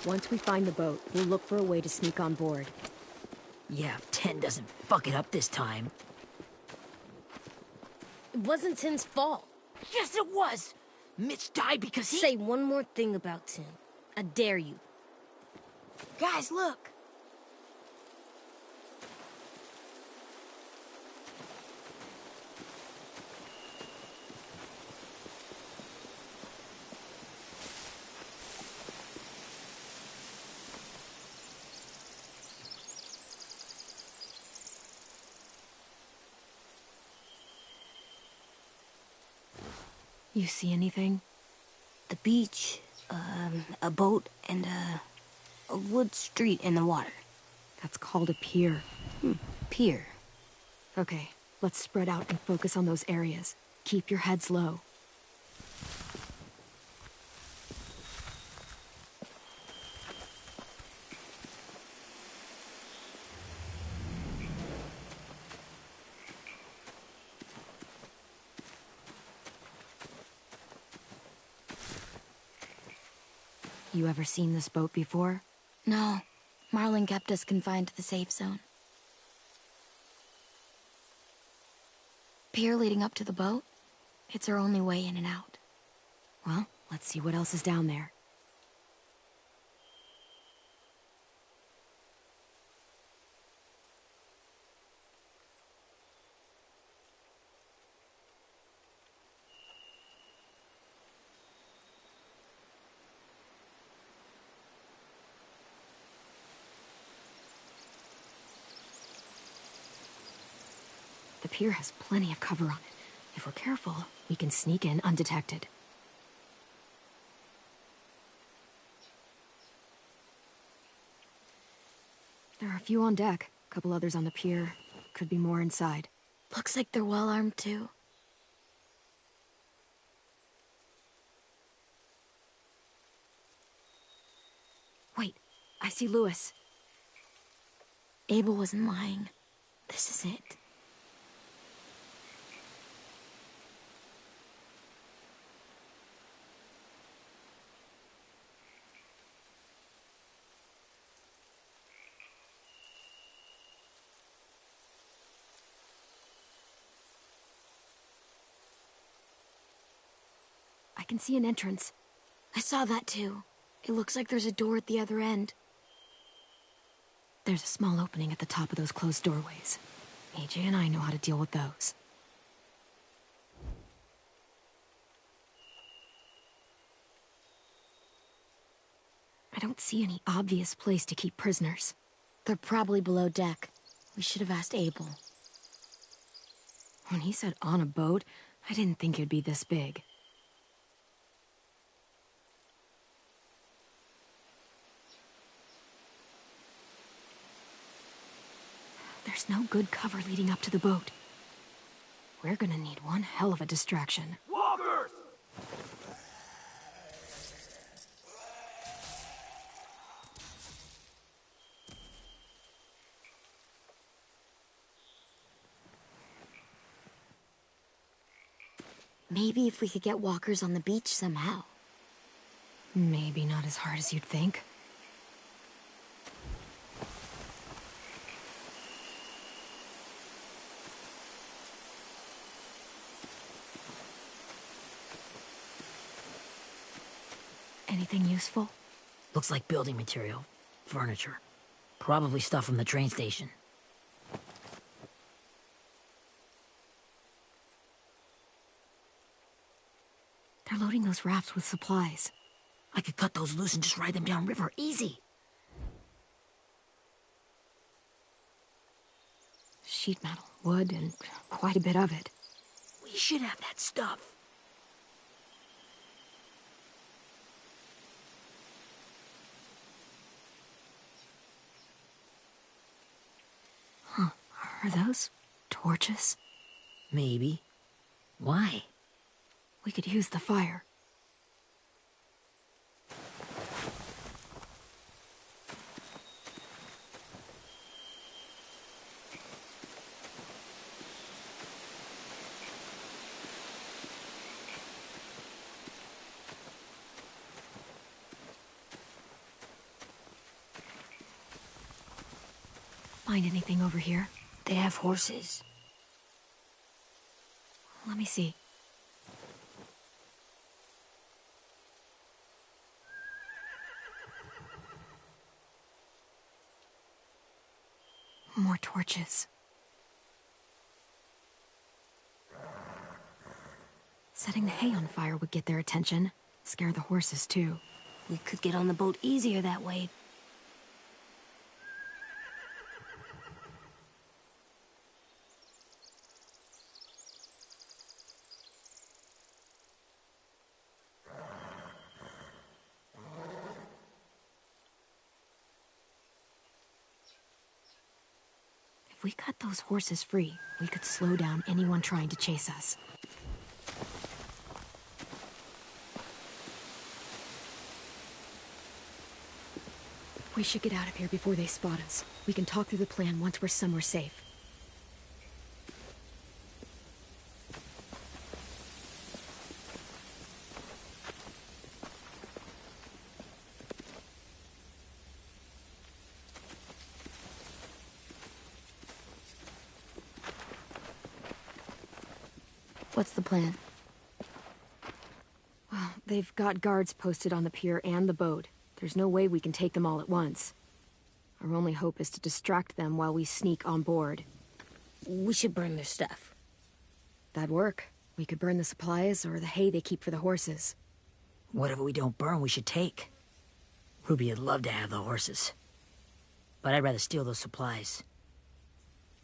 Once we find the boat, we'll look for a way to sneak on board. Yeah, if 10 doesn't fuck it up this time. It wasn't Tin's fault. Yes, it was! Mitch died because he— Say one more thing about Tin. I dare you. Guys, look! You see anything? The beach, a boat, and a wood street in the water. That's called a pier. Pier. Okay, let's spread out and focus on those areas. Keep your heads low. You ever seen this boat before? No, Marlin kept us confined to the safe zone. Pier leading up to the boat? It's our only way in and out. Well, let's see what else is down there. The pier has plenty of cover on it. If we're careful, we can sneak in undetected. There are a few on deck, a couple others on the pier. Could be more inside. Looks like they're well armed too. Wait, I see Lewis. Abel wasn't lying. This is it. I can see an entrance. I saw that too. It looks like there's a door at the other end. There's a small opening at the top of those closed doorways. AJ and I know how to deal with those. I don't see any obvious place to keep prisoners. They're probably below deck. We should have asked Abel. When he said on a boat, I didn't think it'd be this big. There's no good cover leading up to the boat. We're gonna need one hell of a distraction. Walkers! Maybe if we could get walkers on the beach somehow. Maybe not as hard as you'd think. Anything useful? Looks like building material. Furniture. Probably stuff from the train station. They're loading those rafts with supplies. I could cut those loose and just ride them downriver. Easy. Sheet metal, wood, and quite a bit of it. We should have that stuff. Huh. Are those torches? Maybe. Why? We could use the fire. find anything over here. They have horses. Let me see. More torches. Setting the hay on fire would get their attention. Scare the horses, too. We could get on the boat easier that way. If we cut those horses free, we could slow down anyone trying to chase us. We should get out of here before they spot us. We can talk through the plan once we're somewhere safe. What's the plan? Well, they've got guards posted on the pier and the boat. There's no way we can take them all at once. Our only hope is to distract them while we sneak on board. We should burn their stuff. That'd work. We could burn the supplies or the hay they keep for the horses. Whatever we don't burn, we should take. Ruby would love to have the horses. But I'd rather steal those supplies.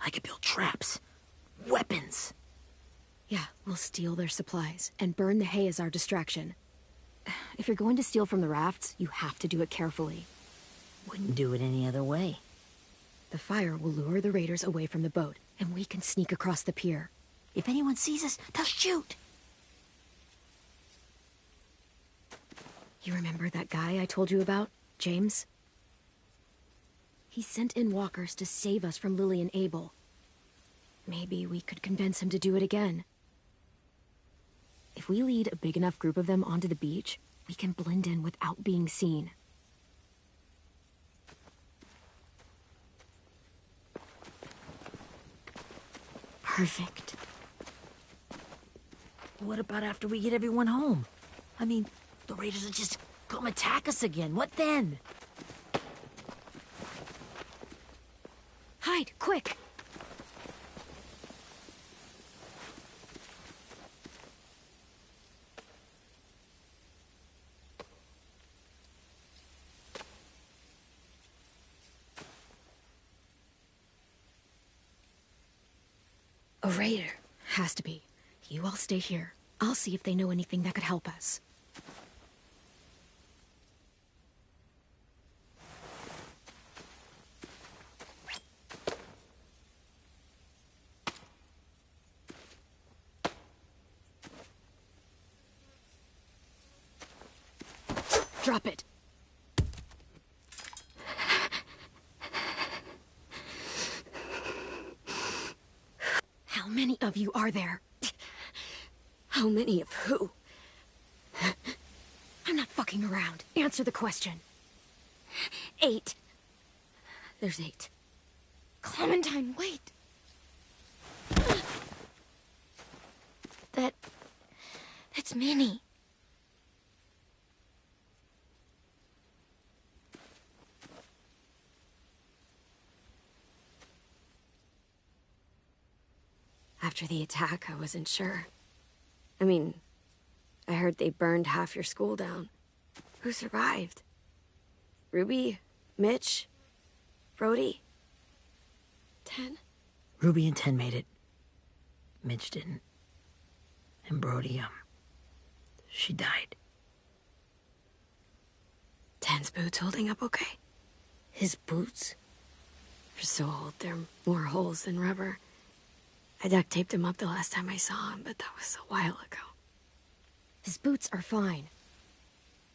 I could build traps. Weapons. Yeah, we'll steal their supplies and burn the hay as our distraction. If you're going to steal from the rafts, you have to do it carefully. Wouldn't do it any other way. The fire will lure the raiders away from the boat, and we can sneak across the pier. If anyone sees us, they'll shoot. You remember that guy I told you about, James? He sent in walkers to save us from Lily and Abel. Maybe we could convince him to do it again. If we lead a big enough group of them onto the beach, we can blend in without being seen. Perfect. What about after we get everyone home? I mean, the raiders will just come attack us again. What then? Hide, quick! A raider. Has to be. You all stay here. I'll see if they know anything that could help us. Drop it. How many of you are there? How many of who? I'm not fucking around. Answer the question. 8. There's 8. Clementine, wait. That's Minnie. After the attack, I wasn't sure. I mean, I heard they burned half your school down. Who survived? Ruby? Mitch? Brody? 10? Ruby and 10 made it. Mitch didn't. And Brody, she died. 10's boots holding up okay? His boots? They're so old, there are more holes than rubber. I duct taped him up the last time I saw him, but that was a while ago. His boots are fine.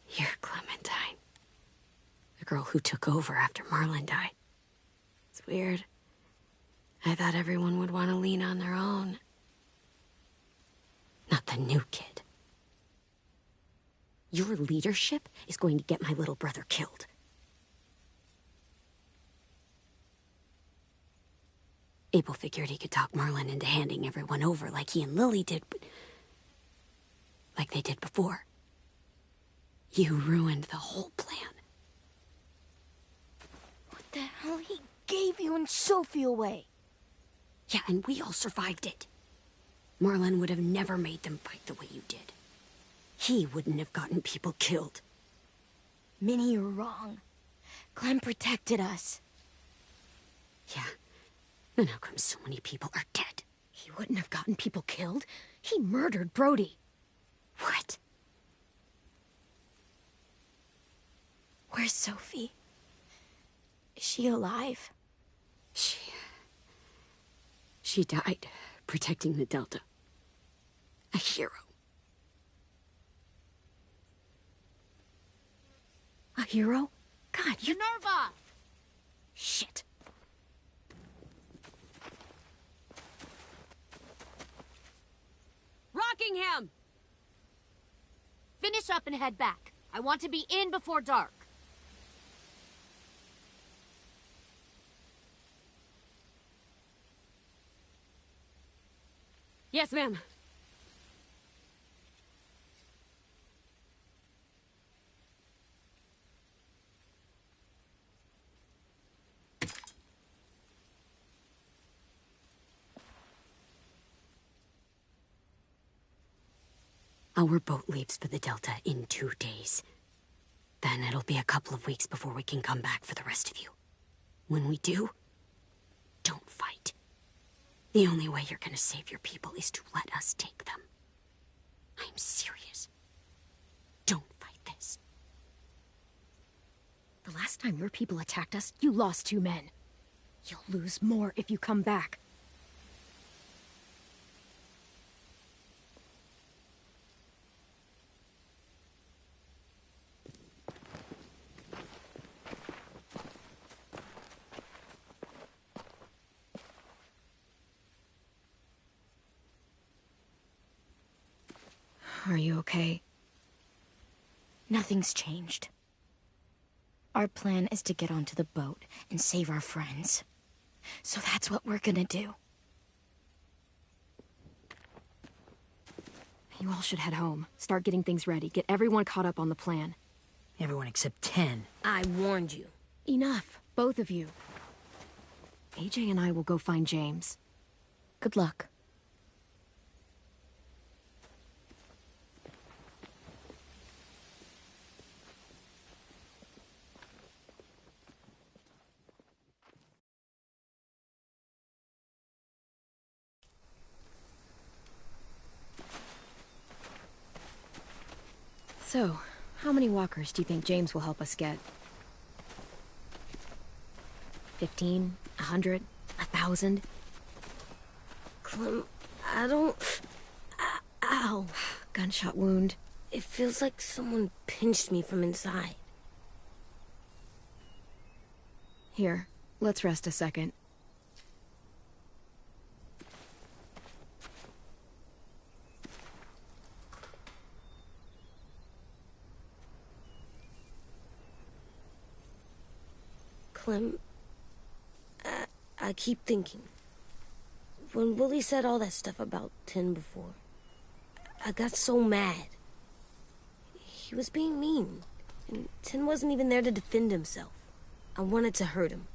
You're Clementine. The girl who took over after Marlon died. It's weird. I thought everyone would want to lean on their own. Not the new kid. Your leadership is going to get my little brother killed. Abel figured he could talk Merlin into handing everyone over like he and Lily did, but... like they did before. You ruined the whole plan. What the hell? He gave you and Sophie away. Yeah, and we all survived it. Merlin would have never made them fight the way you did. He wouldn't have gotten people killed. Minnie, you're wrong. Clem protected us. Yeah. And how come so many people are dead? He wouldn't have gotten people killed. He murdered Brody. What? Where's Sophie? Is she alive? She died protecting the Delta. A hero. A hero? God, you... Minerva! Shit. Rockingham! Finish up and head back. I want to be in before dark. Yes, ma'am. Our boat leaves for the Delta in 2 days. Then it'll be a couple of weeks before we can come back for the rest of you. When we do, don't fight. The only way you're gonna save your people is to let us take them. I'm serious. Don't fight this. The last time your people attacked us, you lost 2 men. You'll lose more if you come back. Are you okay? Nothing's changed. Our plan is to get onto the boat and save our friends. So that's what we're gonna do. You all should head home. Start getting things ready. Get everyone caught up on the plan. Everyone except 10. I warned you. Enough, both of you. AJ and I will go find James. Good luck. So, how many walkers do you think James will help us get? 15? 100? 1,000? Clem, I don't... Ow. Gunshot wound. It feels like someone pinched me from inside. Here, let's rest a second. Clem, I keep thinking. When Willie said all that stuff about Tin before, I got so mad. He was being mean, and Tin wasn't even there to defend himself. I wanted to hurt him.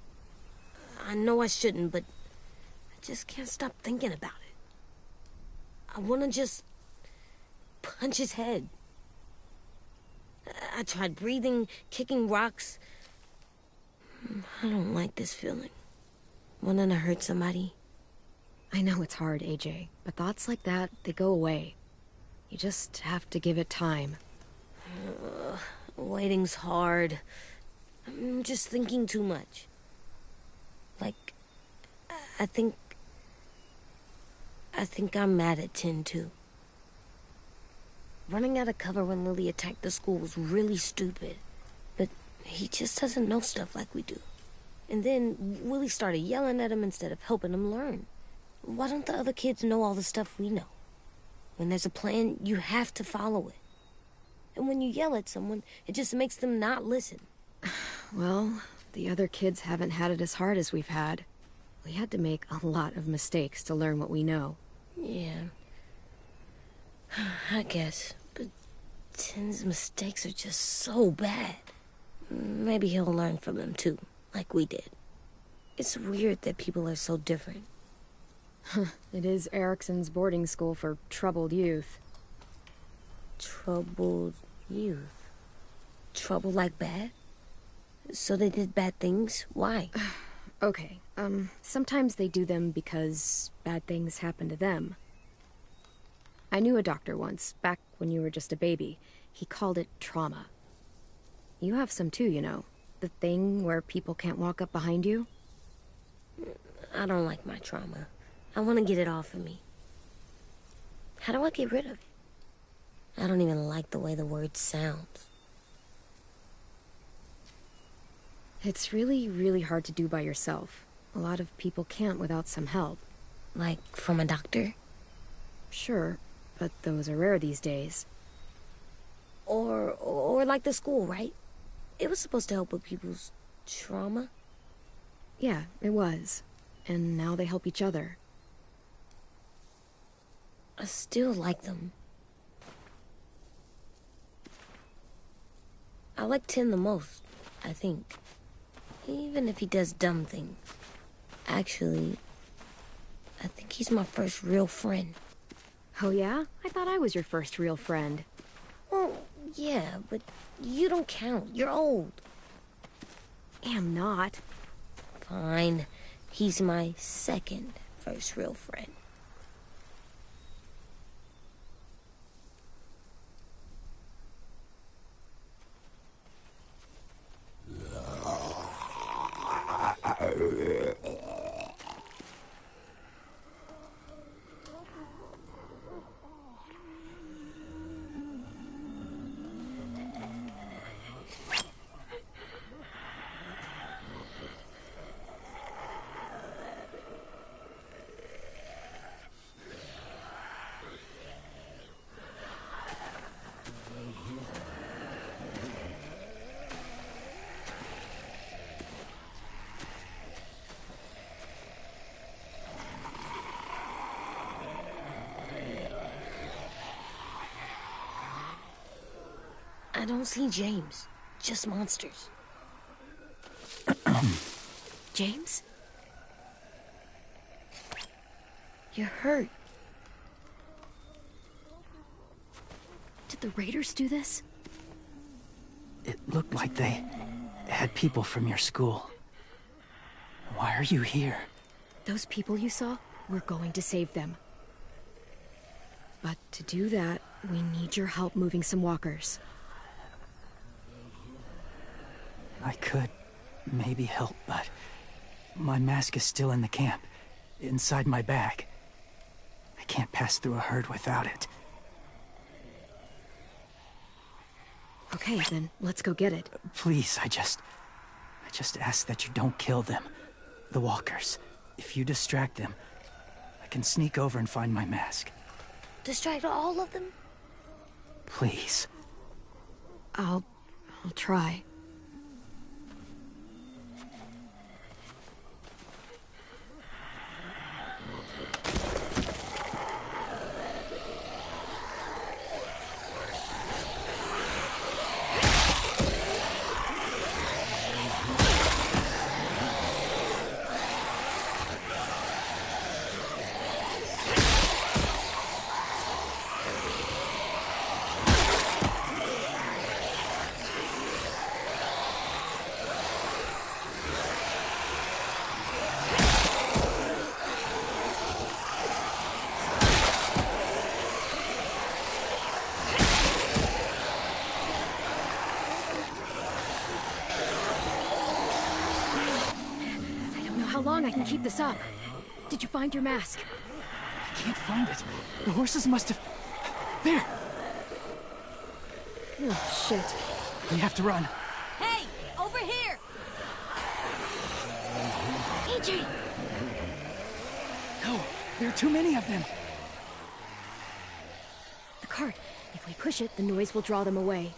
I know I shouldn't, but I just can't stop thinking about it. I want to just punch his head. I tried breathing, kicking rocks. I don't like this feeling. Wanting to hurt somebody. I know it's hard, AJ, but thoughts like that, they go away. You just have to give it time. Waiting's hard. I'm just thinking too much. Like, I think I'm mad at Tin, too. Running out of cover when Lily attacked the school was really stupid. But he just doesn't know stuff like we do. And then Willie started yelling at him instead of helping him learn. Why don't the other kids know all the stuff we know? When there's a plan, you have to follow it. And when you yell at someone, it just makes them not listen. Well, the other kids haven't had it as hard as we've had. We had to make a lot of mistakes to learn what we know. Yeah. I guess. But Tin's mistakes are just so bad. Maybe he'll learn from them too, like we did. It's weird that people are so different. It is Erickson's boarding school for troubled youth. Troubled youth? Trouble like bad? So they did bad things? Why? Okay, sometimes they do them because bad things happen to them. I knew a doctor once, back when you were just a baby. He called it trauma. You have some too, you know. The thing where people can't walk up behind you. I don't like my trauma. I want to get it off of me. How do I get rid of it? I don't even like the way the word sounds. It's really, really hard to do by yourself. A lot of people can't without some help. Like from a doctor? Sure, but those are rare these days. Or like the school, right? It was supposed to help with people's trauma. Yeah, it was. And now they help each other. I still like them. I like Tin the most, I think. Even if he does dumb things. Actually, I think he's my first real friend. Oh yeah? I thought I was your first real friend. Well, yeah, but you don't count. You're old. Am not. Fine. He's my second first real friend. I don't see James. Just monsters. James? You're hurt. Did the Raiders do this? It looked like they had people from your school. Why are you here? Those people you saw, we're going to save them. But to do that, we need your help moving some walkers. I could maybe help, but my mask is still in the camp, inside my bag. I can't pass through a herd without it. Okay, then let's go get it. Please, I just ask that you don't kill them. The walkers. If you distract them, I can sneak over and find my mask. Distract all of them? Please. I'll try. How long I can keep this up? Did you find your mask? I can't find it. The horses must have... There! Oh, shit. We have to run. Hey! Over here! AJ! No, there are too many of them. The cart. If we push it, the noise will draw them away.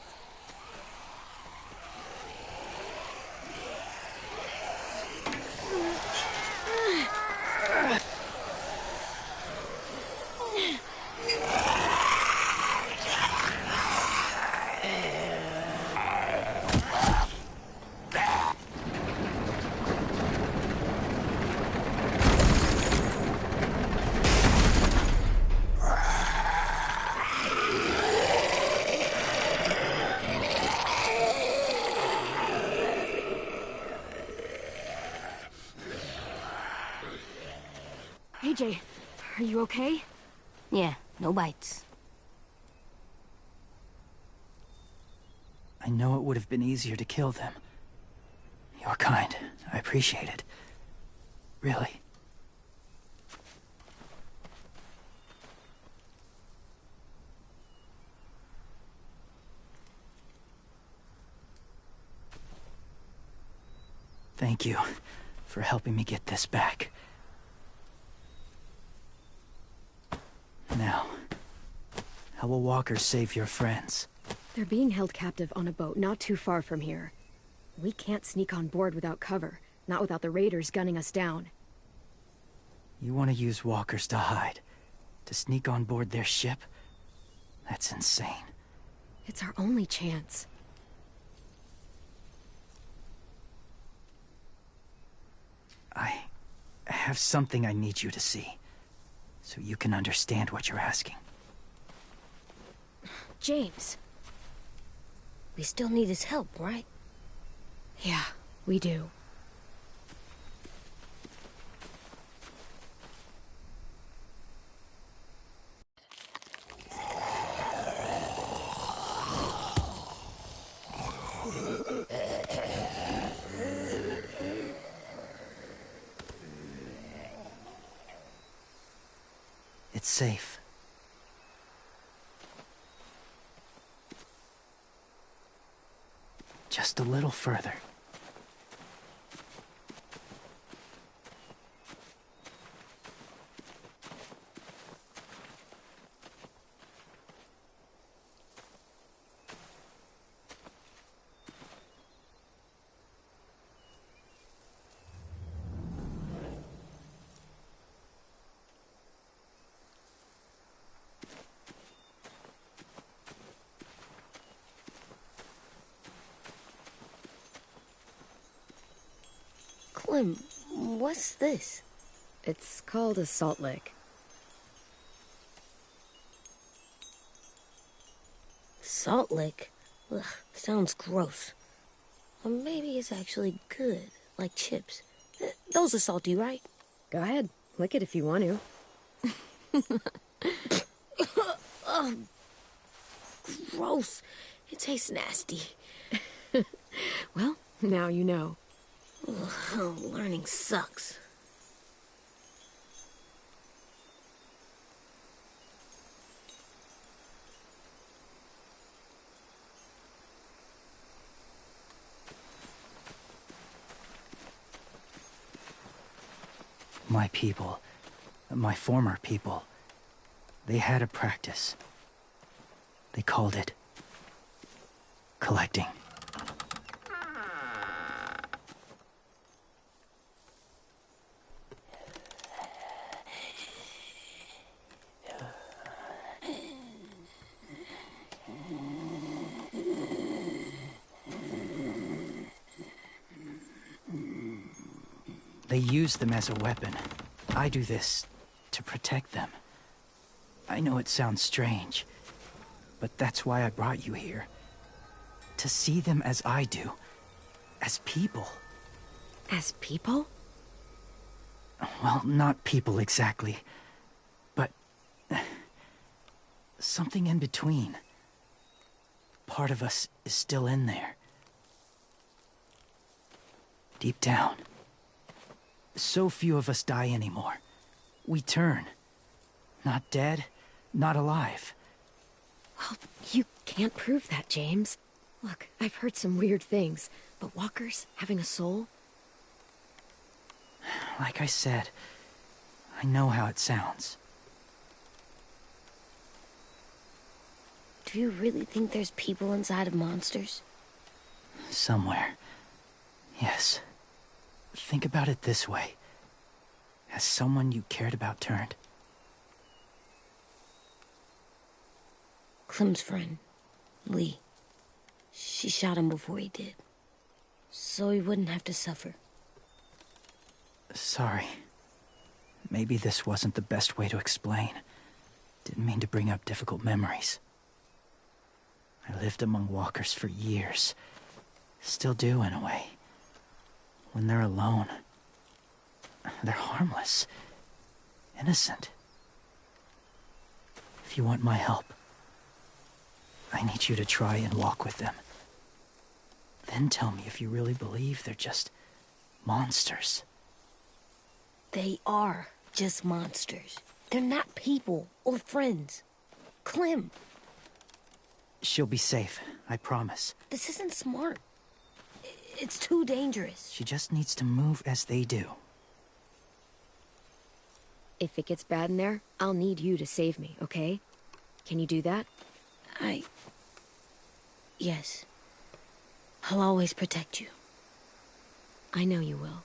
AJ, are you okay? Yeah, no bites. I know it would have been easier to kill them. You're kind. I appreciate it. Really. Thank you for helping me get this back. Now, how will walkers save your friends? They're being held captive on a boat not too far from here. We can't sneak on board without cover, not without the raiders gunning us down. You want to use walkers to hide? To sneak on board their ship? That's insane. It's our only chance. I have something I need you to see, so you can understand what you're asking. James. We still need his help, right? Yeah, we do. It's safe. Just a little further. Clem, what's this? It's called a salt lick. Salt lick? Ugh, sounds gross. Or maybe it's actually good, like chips. Those are salty, right? Go ahead, lick it if you want to. Oh, gross. It tastes nasty. Well, now you know. Ugh, learning sucks. My people, my former people, they had a practice. They called it collecting. They use them as a weapon. I do this to protect them. I know it sounds strange, but that's why I brought you here. To see them as I do. As people. As people? Well, not people exactly, but something in between. Part of us is still in there. Deep down. So few of us die anymore. We turn. Not dead, not alive. Well, you can't prove that, James. Look, I've heard some weird things, but walkers having a soul? Like I said, I know how it sounds. Do you really think there's people inside of monsters? Somewhere. Yes. Think about it this way. Has someone you cared about turned? Clem's friend, Lee. She shot him before he did. So he wouldn't have to suffer. Sorry. Maybe this wasn't the best way to explain. Didn't mean to bring up difficult memories. I lived among walkers for years. Still do, in a way. When they're alone, they're harmless. innocent. If you want my help, I need you to try and walk with them. Then tell me if you really believe they're just monsters. They are just monsters. They're not people or friends. Clem, She'll be safe, I promise. this isn't smart. It's too dangerous. She just needs to move as they do. If it gets bad in there, I'll need you to save me, okay? Can you do that? Yes. I'll always protect you. I know you will.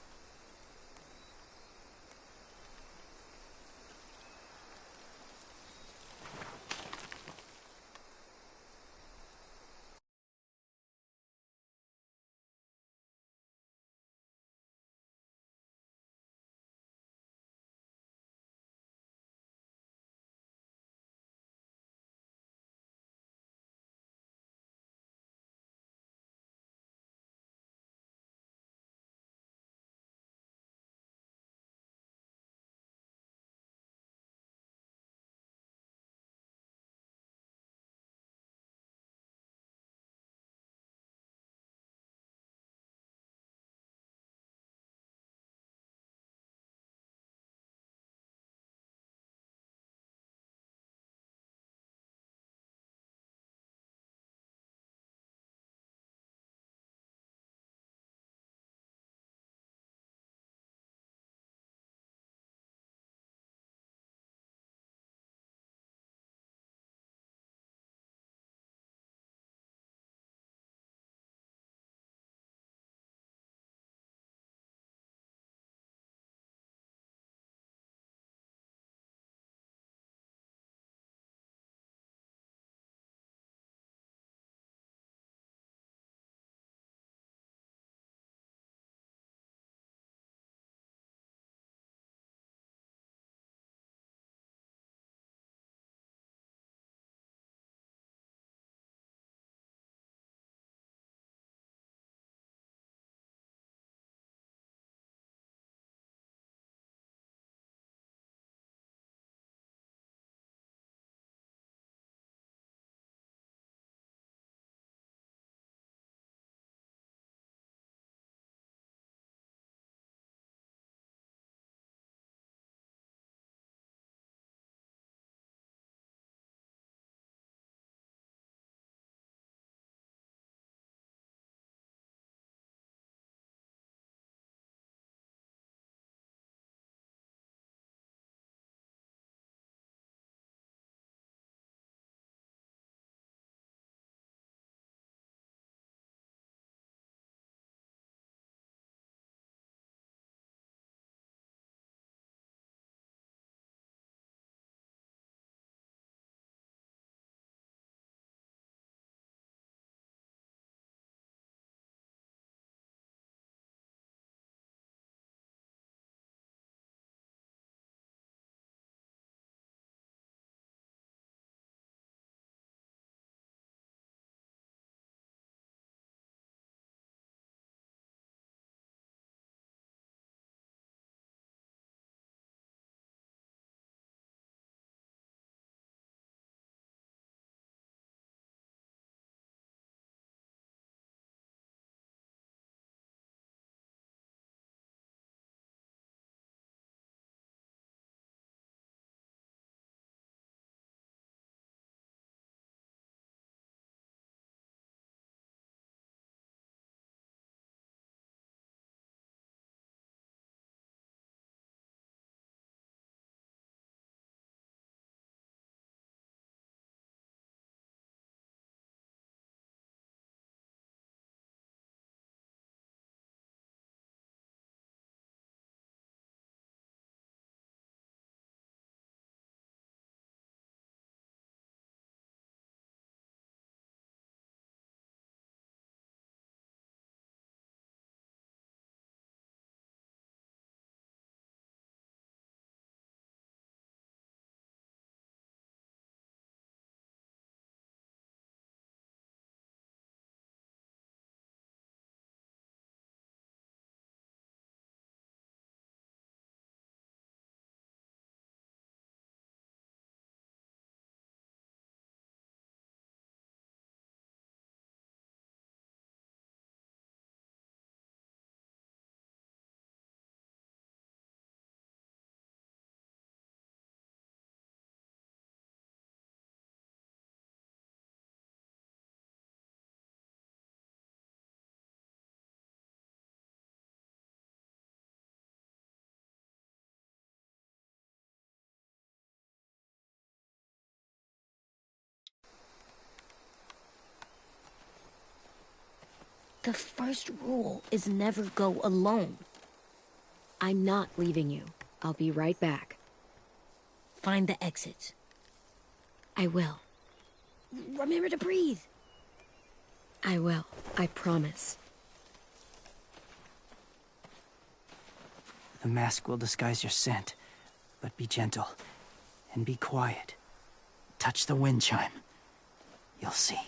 The first rule is never go alone. I'm not leaving you. I'll be right back. Find the exits. I will. Remember to breathe. I will. I promise. The mask will disguise your scent, but be gentle and be quiet. Touch the wind chime. You'll see.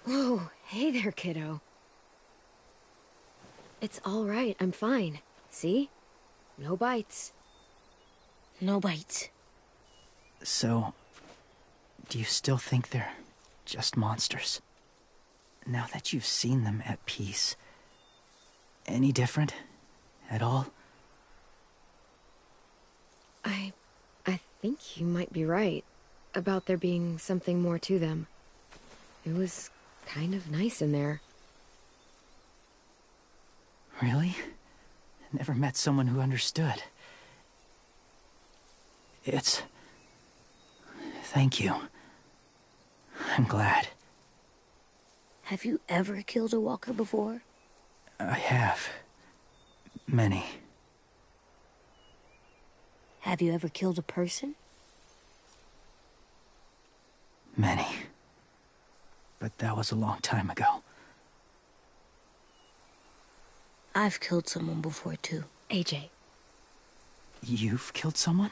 Whoa, hey there, kiddo. It's all right, I'm fine. See? No bites. No bites. So, do you still think they're just monsters? Now that you've seen them at peace, any different at all? I think you might be right about there being something more to them. It was kind of nice in there. Really? Never met someone who understood. Thank you. I'm glad. Have you ever killed a walker before? I have. Many. Have you ever killed a person? Many. But that was a long time ago. I've killed someone before, too. AJ. You've killed someone?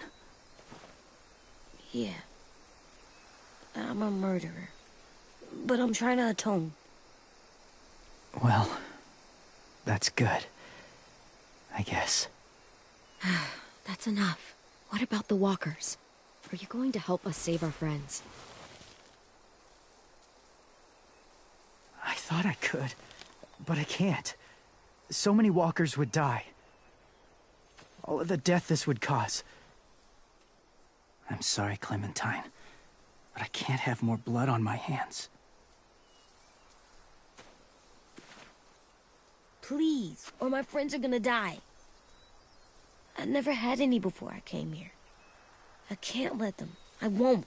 Yeah. I'm a murderer. But I'm trying to atone. Well, that's good. I guess. That's enough. What about the walkers? Are you going to help us save our friends? I thought I could, but I can't. So many walkers would die. All of the death this would cause. I'm sorry, Clementine, but I can't have more blood on my hands. Please, or my friends are gonna die. I never had any before I came here. I can't let them. I won't.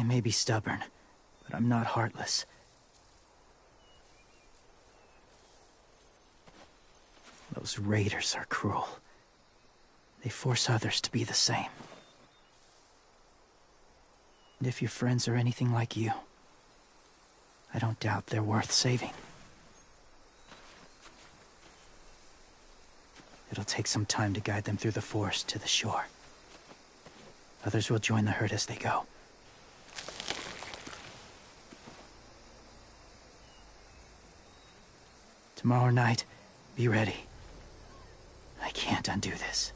I may be stubborn, but I'm not heartless. Those raiders are cruel. They force others to be the same. And if your friends are anything like you, I don't doubt they're worth saving. It'll take some time to guide them through the forest to the shore. Others will join the herd as they go. Tomorrow night, be ready. I can't undo this.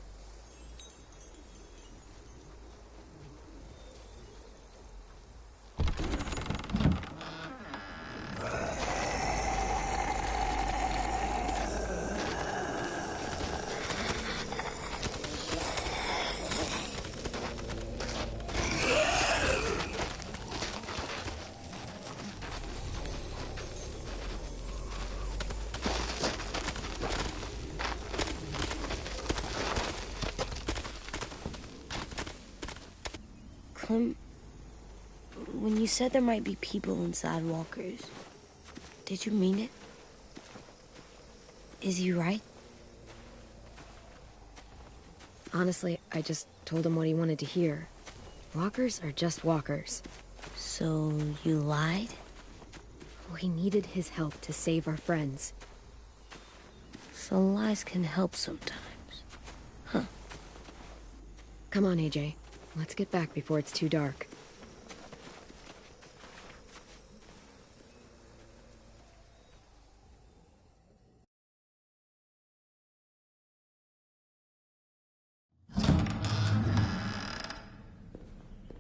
Clem, when you said there might be people inside walkers, did you mean it? Is he right? Honestly, I just told him what he wanted to hear. Walkers are just walkers. So you lied? We needed his help to save our friends. So lies can help sometimes. Huh. Come on, AJ. Let's get back before it's too dark.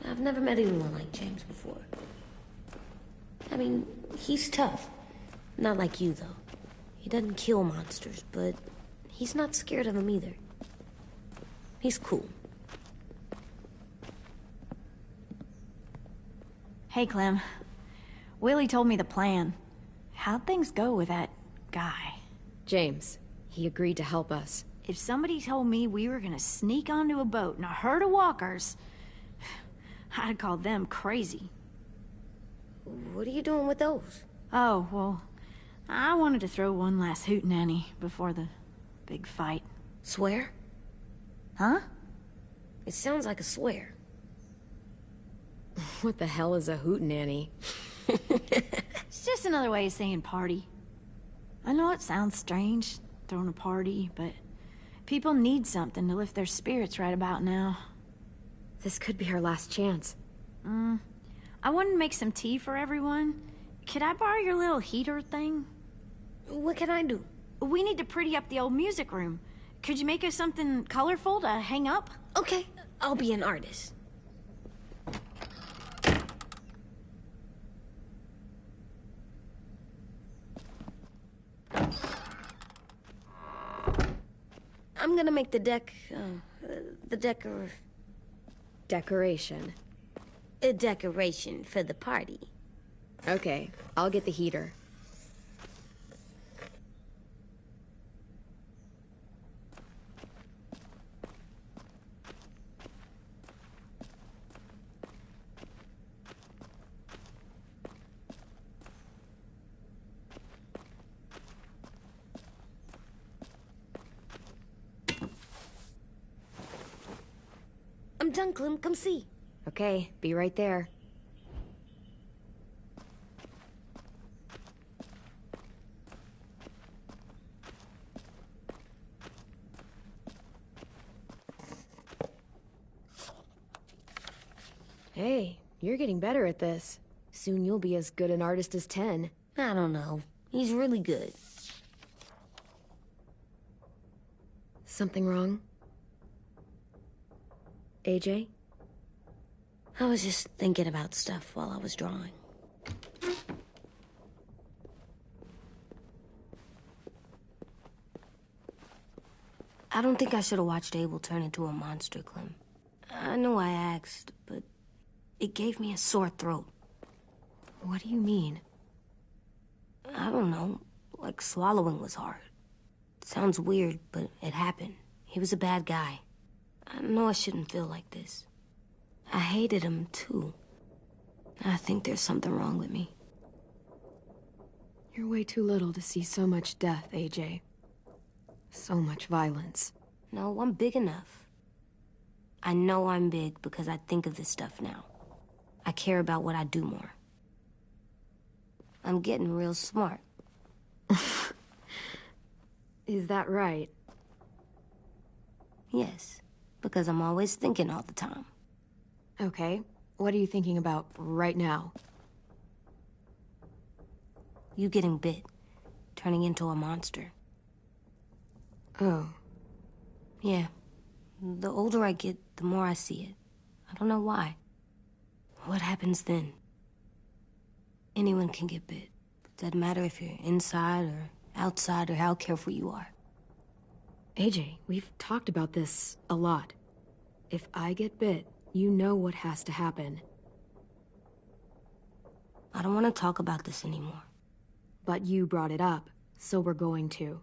I've never met anyone like James before. I mean, he's tough. Not like you, though. He doesn't kill monsters, but he's not scared of them either. He's cool. Hey, Clem. Willie told me the plan. How'd things go with that guy? James, he agreed to help us. If somebody told me we were gonna sneak onto a boat in a herd of walkers, I'd call them crazy. What are you doing with those? Oh, well, I wanted to throw one last hootenanny before the big fight. Swear? Huh? It sounds like a swear. What the hell is a hootenanny? It's just another way of saying party. I know it sounds strange, throwing a party, but people need something to lift their spirits right about now. This could be our last chance. I wanted to make some tea for everyone. Could I borrow your little heater thing? What can I do? We need to pretty up the old music room. Could you make us something colorful to hang up? Okay, I'll be an artist. I'm gonna make the Decoration. a decoration for the party. Okay, I'll get the heater. I'm done, Clem. Come see. Okay, be right there. Hey, you're getting better at this. Soon you'll be as good an artist as 10. I don't know. He's really good. Something wrong? AJ? I was just thinking about stuff while I was drawing. I don't think I should have watched Abel turn into a monster, Clem. I know I asked, but it gave me a sore throat. What do you mean? I don't know. Like swallowing was hard. It sounds weird, but it happened. He was a bad guy. I know I shouldn't feel like this. I hated him, too. I think there's something wrong with me. You're way too little to see so much death, AJ. So much violence. No, I'm big enough. I know I'm big because I think of this stuff now. I care about what I do more. I'm getting real smart. Is that right? Yes, because I'm always thinking all the time. Okay, what are you thinking about right now? You getting bit, turning into a monster. Oh. Yeah. The older I get, the more I see it. I don't know why. What happens then? Anyone can get bit. Doesn't matter if you're inside or outside or how careful you are. AJ, we've talked about this a lot. If I get bit, you know what has to happen. I don't want to talk about this anymore. But you brought it up, so we're going to.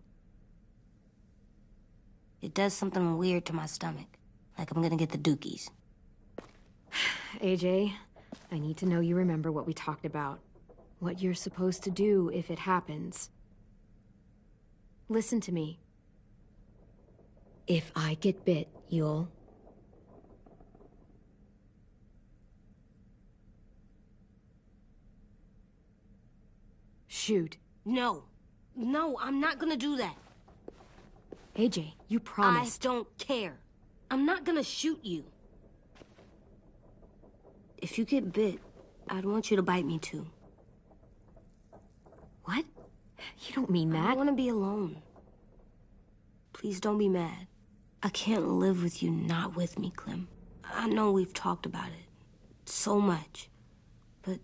It does something weird to my stomach. Like I'm gonna get the dookies. AJ, I need to know you remember what we talked about. What you're supposed to do if it happens. Listen to me. If I get bit, you'll... shoot. No. No, I'm not gonna do that. AJ, you promised. I don't care. I'm not gonna shoot you. If you get bit, I'd want you to bite me too. What? You don't mean that. I want to be alone. Please don't be mad. I can't live with you not with me, Clem. I know we've talked about it so much, but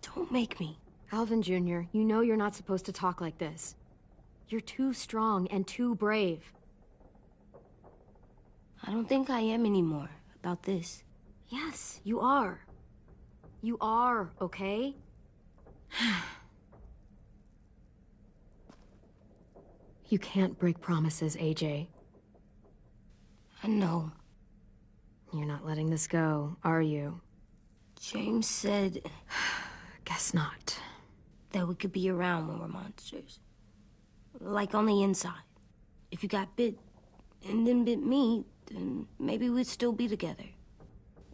don't make me. Alvin Jr., you know you're not supposed to talk like this. You're too strong and too brave. I don't think I am anymore about this. Yes, you are. You are, okay? You can't break promises, AJ. I know. You're not letting this go, are you? James said Guess not. that we could be around when we're monsters. Like on the inside. If you got bit and then bit me, then maybe we'd still be together.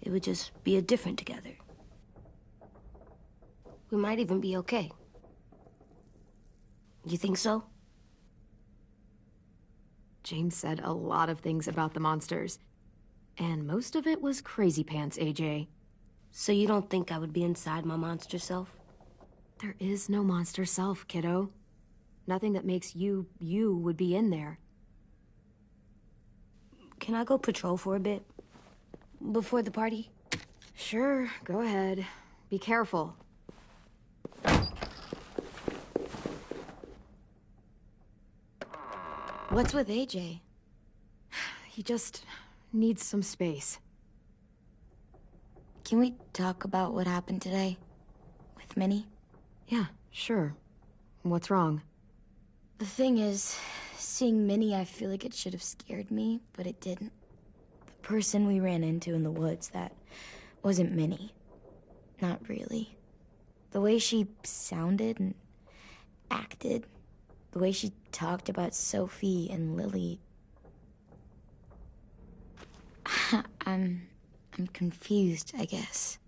It would just be a different together. We might even be okay. You think so? James said a lot of things about the monsters. And most of it was crazy pants, AJ. So you don't think I would be inside my monster self? There is no monster self, kiddo. Nothing that makes you, you would be in there. Can I go patrol for a bit? Before the party? Sure, go ahead. Be careful. What's with AJ? He just needs some space. Can we talk about what happened today? With Minnie? Yeah, sure. What's wrong? The thing is, seeing Minnie, I feel like it should have scared me, but it didn't. The person we ran into in the woods, that wasn't Minnie. Not really. The way she sounded and acted, the way she talked about Sophie and Lily. I'm confused, I guess.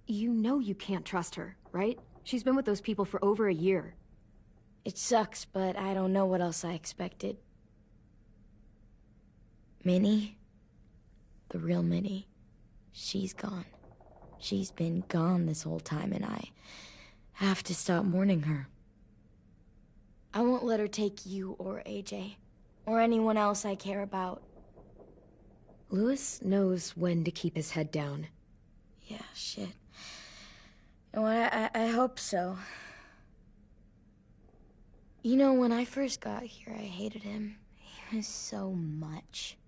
You know you can't trust her, right? She's been with those people for over a year. It sucks, but I don't know what else I expected. Minnie, the real Minnie, she's gone. She's been gone this whole time, and I have to stop mourning her. I won't let her take you or AJ, or anyone else I care about. Louis knows when to keep his head down. Yeah, shit. You know, I hope so. You know, when I first got here, I hated him. He was so much.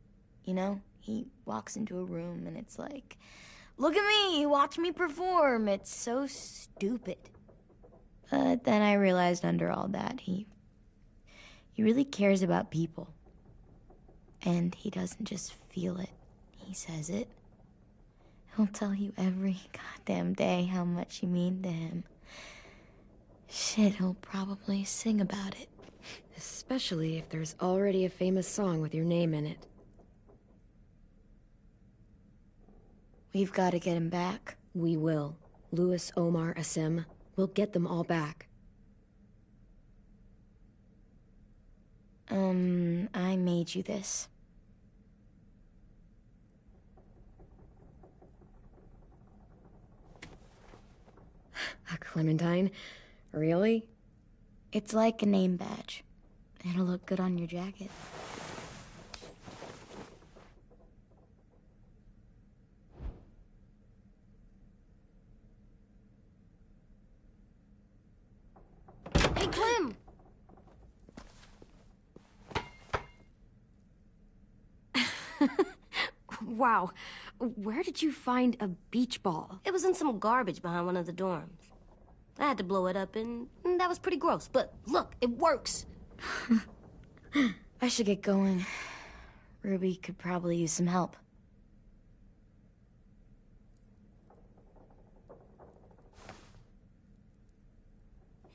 You know, he walks into a room and it's like, look at me, watch me perform. It's so stupid. But then I realized under all that, he really cares about people. And he doesn't just feel it, he says it. He'll tell you every goddamn day how much you mean to him. Shit, he'll probably sing about it. Especially if there's already a famous song with your name in it. We've got to get him back. We will. Louis, Omar, Asim. We'll get them all back. I made you this. A clementine? Really? It's like a name badge. It'll look good on your jacket. Hey, Clem! Wow. Where did you find a beach ball? It was in some garbage behind one of the dorms. I had to blow it up, and that was pretty gross. But look, it works. I should get going. Ruby could probably use some help.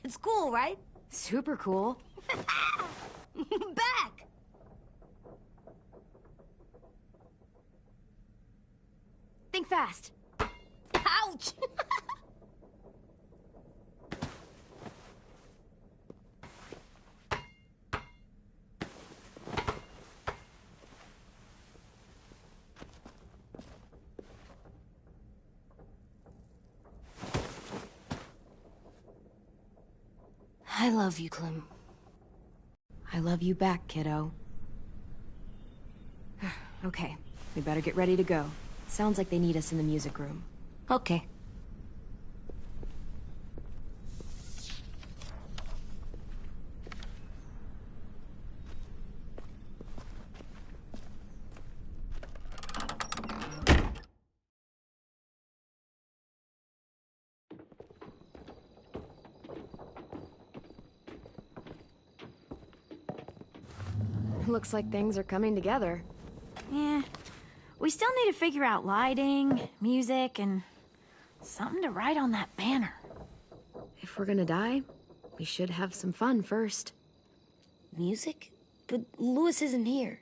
It's cool, right? Super cool. Back! Think fast. Ouch! I love you, Clem. I love you back, kiddo. Okay, we better get ready to go. Sounds like they need us in the music room. Okay. Looks like things are coming together. Yeah. We still need to figure out lighting, music, and something to write on that banner. If we're gonna die, we should have some fun first. Music? But Louis isn't here.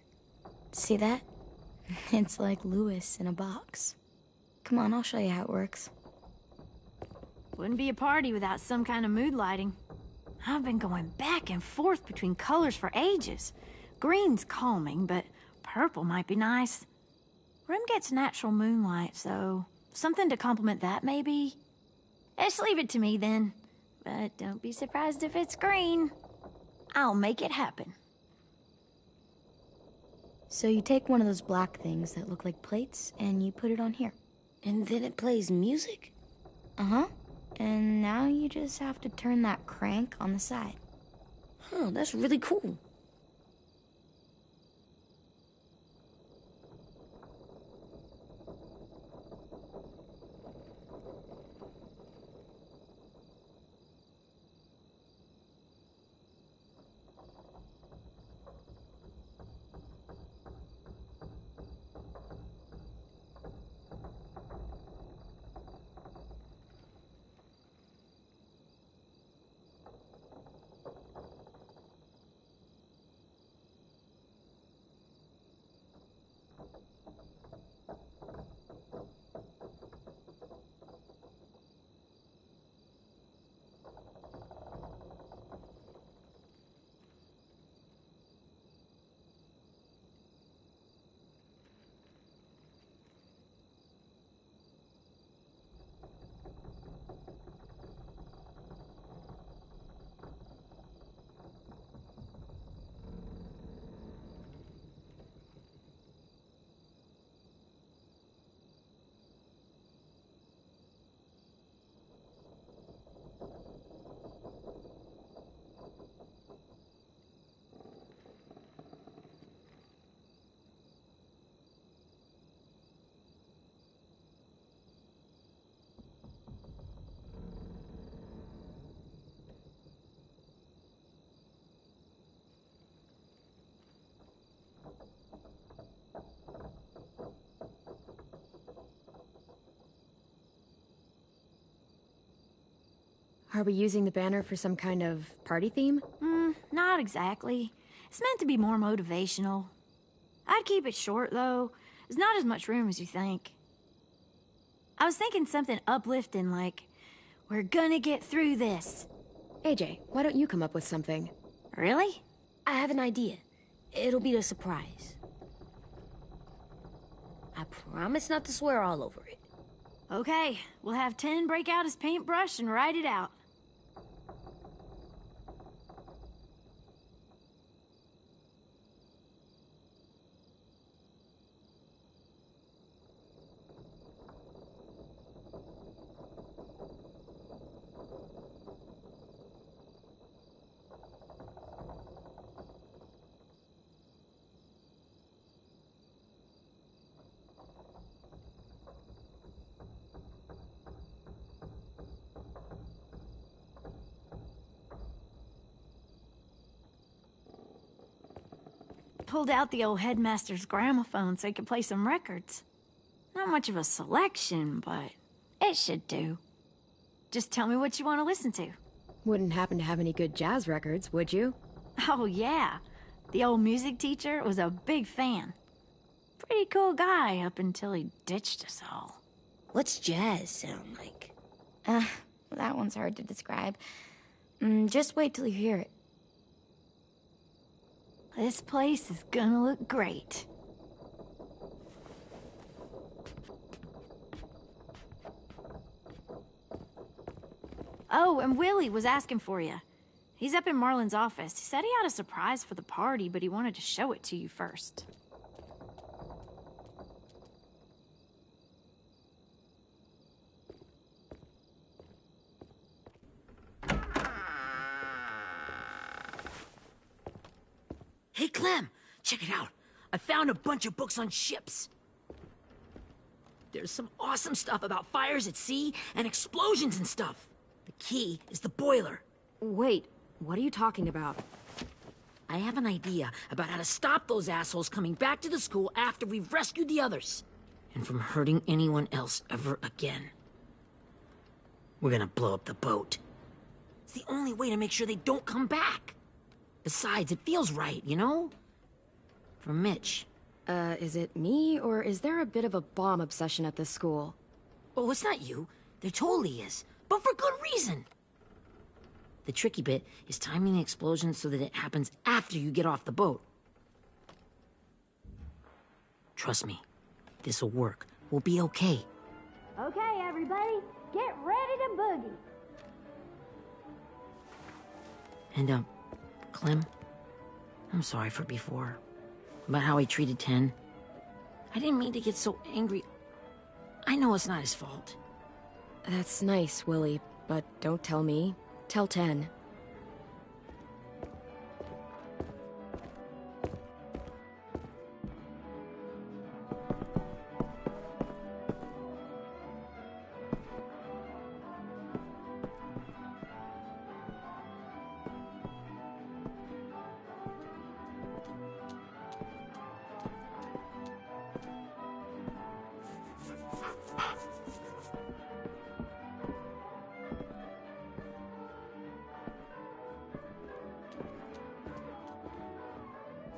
See that? It's like Louis in a box. Come on, I'll show you how it works. Wouldn't be a party without some kind of mood lighting. I've been going back and forth between colors for ages. Green's calming, but purple might be nice. Room gets natural moonlight, so something to complement that, maybe? Just leave it to me, then. But don't be surprised if it's green. I'll make it happen. So you take one of those black things that look like plates, and you put it on here. And then it plays music? Uh-huh. And now you just have to turn that crank on the side. Huh, that's really cool. Are we using the banner for some kind of party theme? Not exactly. It's meant to be more motivational. I'd keep it short, though. There's not as much room as you think. I was thinking something uplifting like, "We're gonna get through this." AJ, why don't you come up with something? Really? I have an idea. It'll be a surprise. I promise not to swear all over it. Okay, we'll have 10 break out his paintbrush and write it out. Pulled out the old headmaster's gramophone so he could play some records. Not much of a selection, but it should do. Just tell me what you want to listen to. Wouldn't happen to have any good jazz records, would you? Oh, yeah. The old music teacher was a big fan. Pretty cool guy up until he ditched us all. What's jazz sound like? That one's hard to describe. Just wait till you hear it. This place is gonna look great. Oh, and Willie was asking for you. He's up in Marlin's office. He said he had a surprise for the party, but he wanted to show it to you first. Hey, Clem, check it out. I found a bunch of books on ships. There's some awesome stuff about fires at sea and explosions and stuff. The key is the boiler. Wait, what are you talking about? I have an idea about how to stop those assholes coming back to the school after we've rescued the others. And from hurting anyone else ever again. We're gonna blow up the boat. It's the only way to make sure they don't come back. Besides, it feels right, you know? For Mitch. Is it me, or is there a bit of a bomb obsession at this school? Oh, it's not you. There totally is. But for good reason. The tricky bit is timing the explosion so that it happens after you get off the boat. Trust me, this'll work. We'll be okay. Okay, everybody, get ready to boogie. And, Clem, I'm sorry for before. About how he treated Ten. I didn't mean to get so angry. I know it's not his fault. That's nice, Willie, but don't tell me. Tell 10.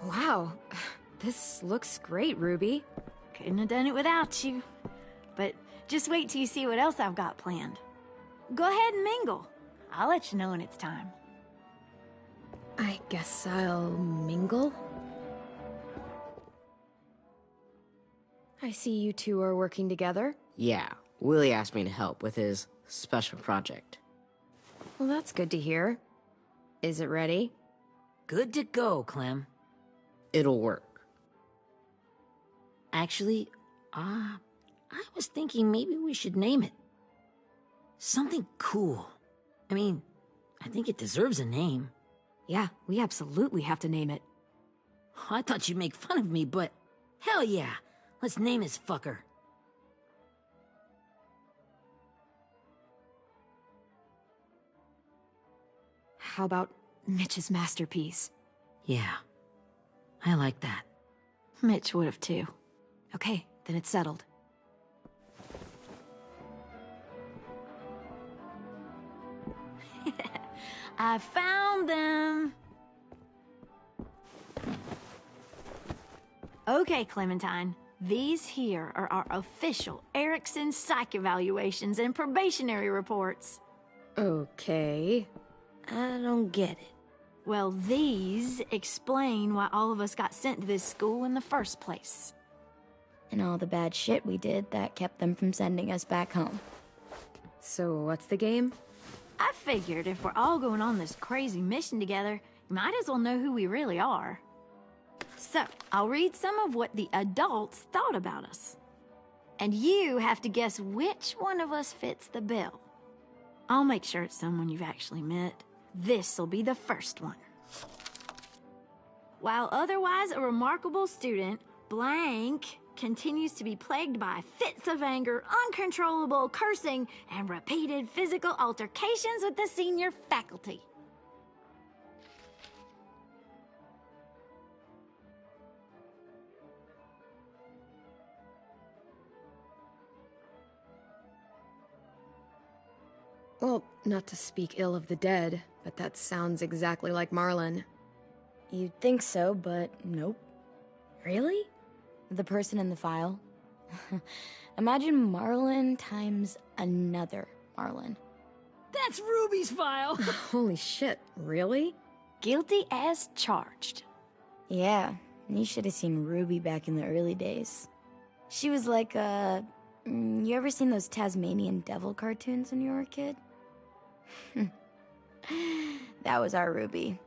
Wow, this looks great, Ruby. Couldn't have done it without you. But just wait till you see what else I've got planned. Go ahead and mingle. I'll let you know when it's time. I guess I'll mingle? I see you two are working together. Yeah, Willie asked me to help with his special project. Well, that's good to hear. Is it ready? Good to go, Clem. It'll work. Actually, I was thinking maybe we should name it. Something cool. I mean, I think it deserves a name. Yeah, we absolutely have to name it. I thought you'd make fun of me, but hell yeah. Let's name this fucker. How about Mitch's masterpiece? Yeah, I like that. Mitch would have too. Okay, then it's settled. I found them! Okay, Clementine. These here are our official Erickson psych evaluations and probationary reports. Okay. I don't get it. Well, these explain why all of us got sent to this school in the first place. And all the bad shit we did that kept them from sending us back home. So what's the game? I figured if we're all going on this crazy mission together, you might as well know who we really are. So, I'll read some of what the adults thought about us. And you have to guess which one of us fits the bill. I'll make sure it's someone you've actually met. This'll be the first one. While otherwise a remarkable student, blank continues to be plagued by fits of anger, uncontrollable cursing, and repeated physical altercations with the senior faculty. Well, not to speak ill of the dead, but that sounds exactly like Marlon. You'd think so, but nope. Really? The person in the file. Imagine Marlon times another Marlon. That's Ruby's file! Holy shit, really? Guilty as charged. Yeah, you should have seen Ruby back in the early days. She was like you ever seen those Tasmanian devil cartoons when you were a kid? That was our Ruby.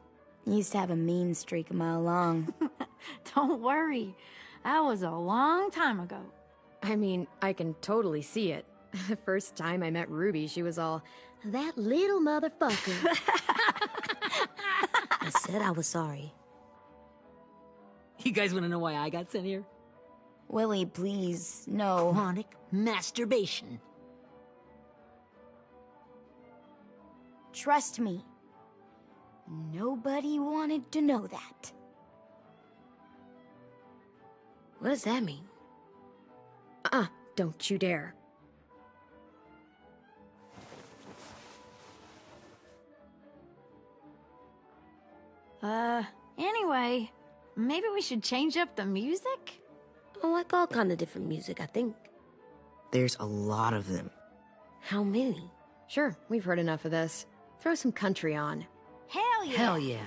He used to have a mean streak a mile long. Don't worry. That was a long time ago. I mean, I can totally see it. The first time I met Ruby, she was all, "That little motherfucker." I said I was sorry. You guys want to know why I got sent here? Willie, please, no. Chronic masturbation. Trust me. Nobody wanted to know that. What does that mean? Don't you dare. Anyway, maybe we should change up the music? I like all kind of different music, I think. There's a lot of them. How many? Sure, we've heard enough of this. Throw some country on. Hell yeah! Hell yeah.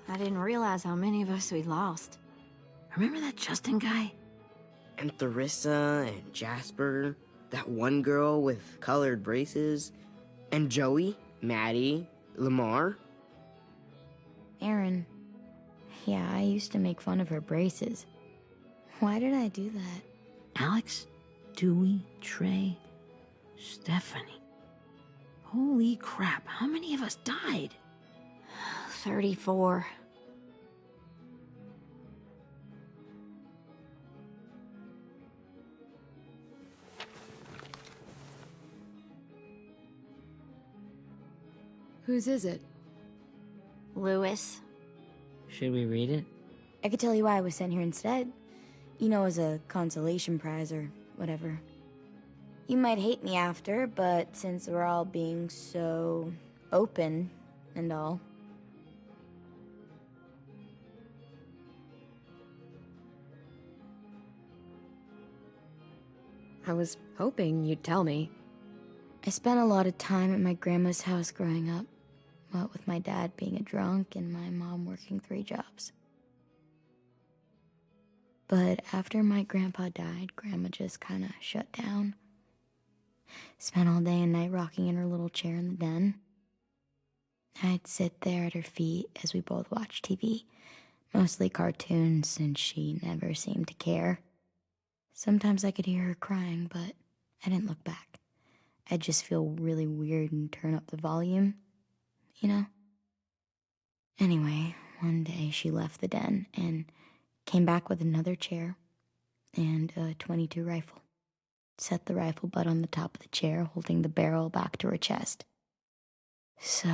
I didn't realize how many of us we lost. Remember that Justin guy? And Theresa and Jasper, that one girl with colored braces, and Joey, Maddie, Lamar. Aaron. Yeah, I used to make fun of her braces. Why did I do that? Alex, Dewey, Trey, Stephanie. Holy crap, how many of us died? 34. Whose is it? Lewis. Should we read it? I could tell you why I was sent here instead. You know, as a consolation prize or whatever. You might hate me after, but since we're all being so open and all. I was hoping you'd tell me. I spent a lot of time at my grandma's house growing up. What with my dad being a drunk and my mom working 3 jobs. But after my grandpa died, Grandma just kind of shut down. Spent all day and night rocking in her little chair in the den. I'd sit there at her feet as we both watched TV. Mostly cartoons, since she never seemed to care. Sometimes I could hear her crying, but I didn't look back. I'd just feel really weird and turn up the volume, you know? Anyway, one day she left the den and came back with another chair and a .22 rifle. set the rifle butt on the top of the chair, holding the barrel back to her chest. So,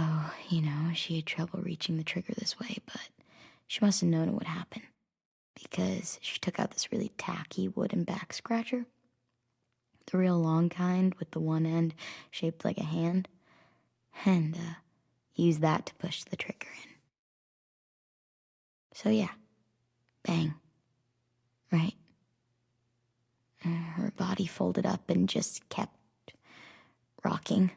she had trouble reaching the trigger this way, but she must have known it would happen, because she took out this really tacky wooden back scratcher, the real long kind with the one end shaped like a hand, and used that to push the trigger in. So yeah, bang, right? Her body folded up and just kept rocking.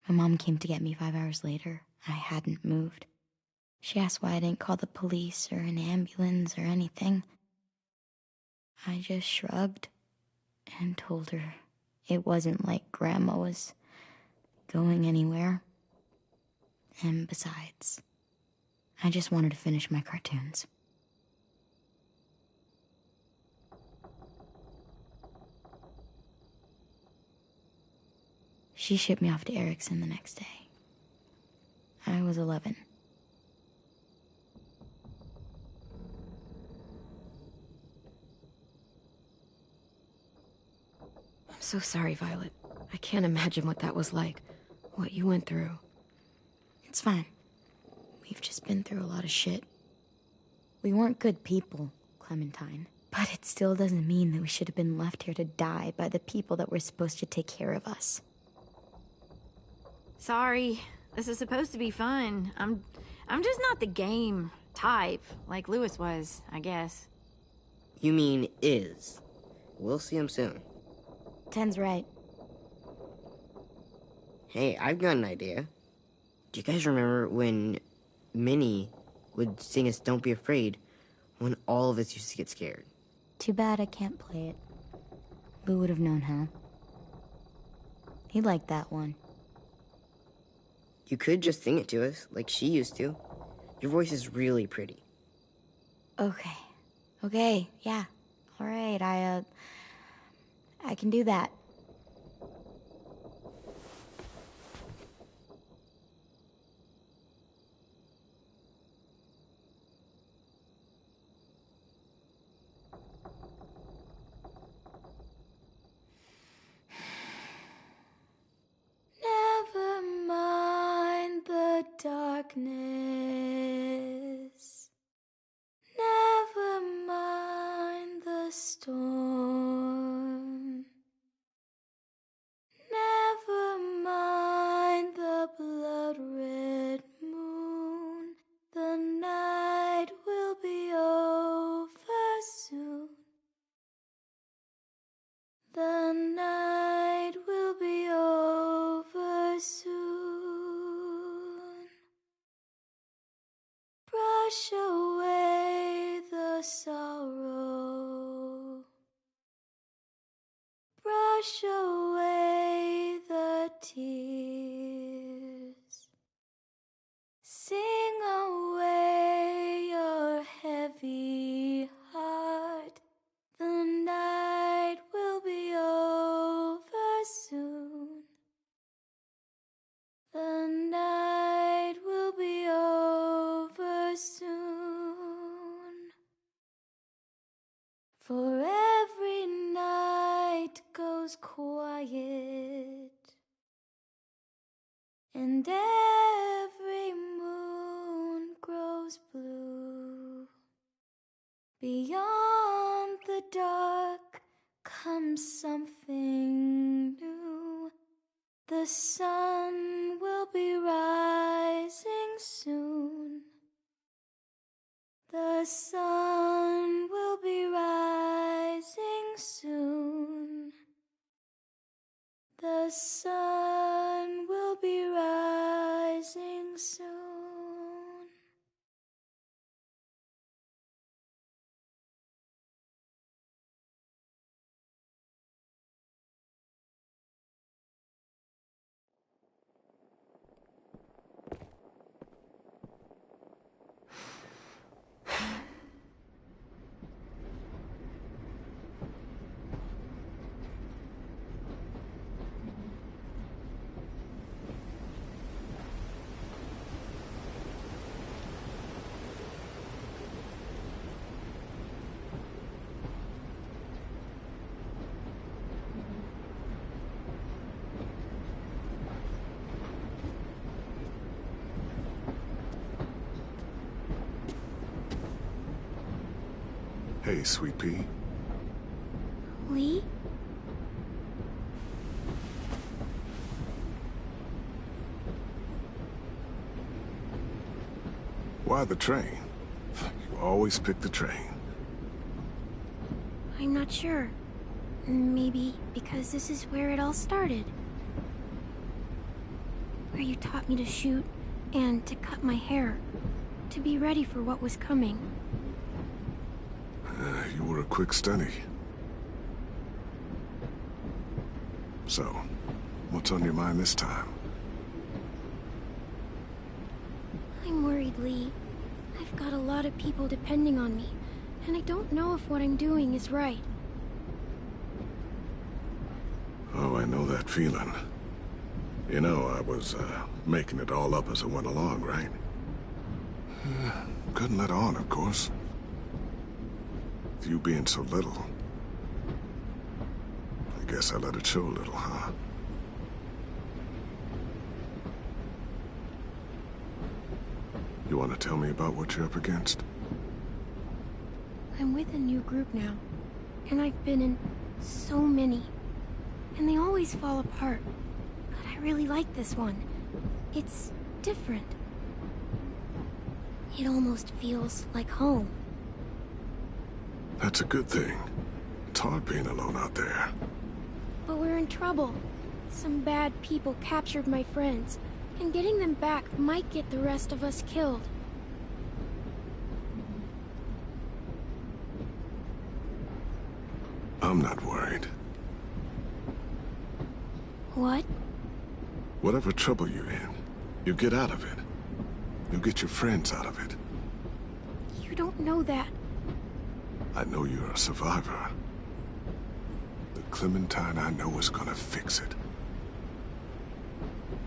My mom came to get me 5 hours later. I hadn't moved. She asked why I didn't call the police or an ambulance or anything. I just shrugged and told her it wasn't like Grandma was going anywhere. And besides, I just wanted to finish my cartoons. She shipped me off to Erickson the next day. I was 11. I'm so sorry, Violet. I can't imagine what that was like. What you went through. It's fine. We've just been through a lot of shit. We weren't good people, Clementine. But it still doesn't mean that we should have been left here to die by the people that were supposed to take care of us. Sorry. This is supposed to be fun. I'm just not the game type, like Lewis was, I guess. You mean is. We'll see him soon. Ten's right. Hey, I've got an idea. Do you guys remember when Minnie would sing us Don't Be Afraid when all of us used to get scared? Too bad I can't play it. Lou would have known how. He liked that one. You could just sing it to us, like she used to. Your voice is really pretty. Okay, yeah. All right, I can do that. Never mind the darkness. Never mind the storm. Never mind the blood-red moon. The night will be over soon. The night will be over soon. Brush away the sorrow. Brush away the tears. Sing away your heavy heart. The night will be over soon. The night will be over soon. For every night goes quiet, and every moon grows blue. Beyond the dark comes something new. The sun will be rising soon. The sun will be rising soon. The sun will be rising soon. Hey, Sweet Pea. Lee? Why the train? You always pick the train. I'm not sure. Maybe because this is where it all started. Where you taught me to shoot and to cut my hair. To be ready for what was coming. You were a quick study. So, what's on your mind this time? I'm worried, Lee. I've got a lot of people depending on me, and I don't know if what I'm doing is right. Oh, I know that feeling. You know, I was, making it all up as I went along, right? Couldn't let on, of course. With you being so little. I guess I let it show a little, huh? You want to tell me about what you're up against? I'm with a new group now, and I've been in so many. And they always fall apart. But I really like this one. It's different. It almost feels like home. That's a good thing. It's hard being alone out there. But we're in trouble. Some bad people captured my friends, and getting them back might get the rest of us killed. I'm not worried. What? Whatever trouble you're in, you get out of it. You get your friends out of it. You don't know that. I know you're a survivor. The Clementine I know is gonna fix it.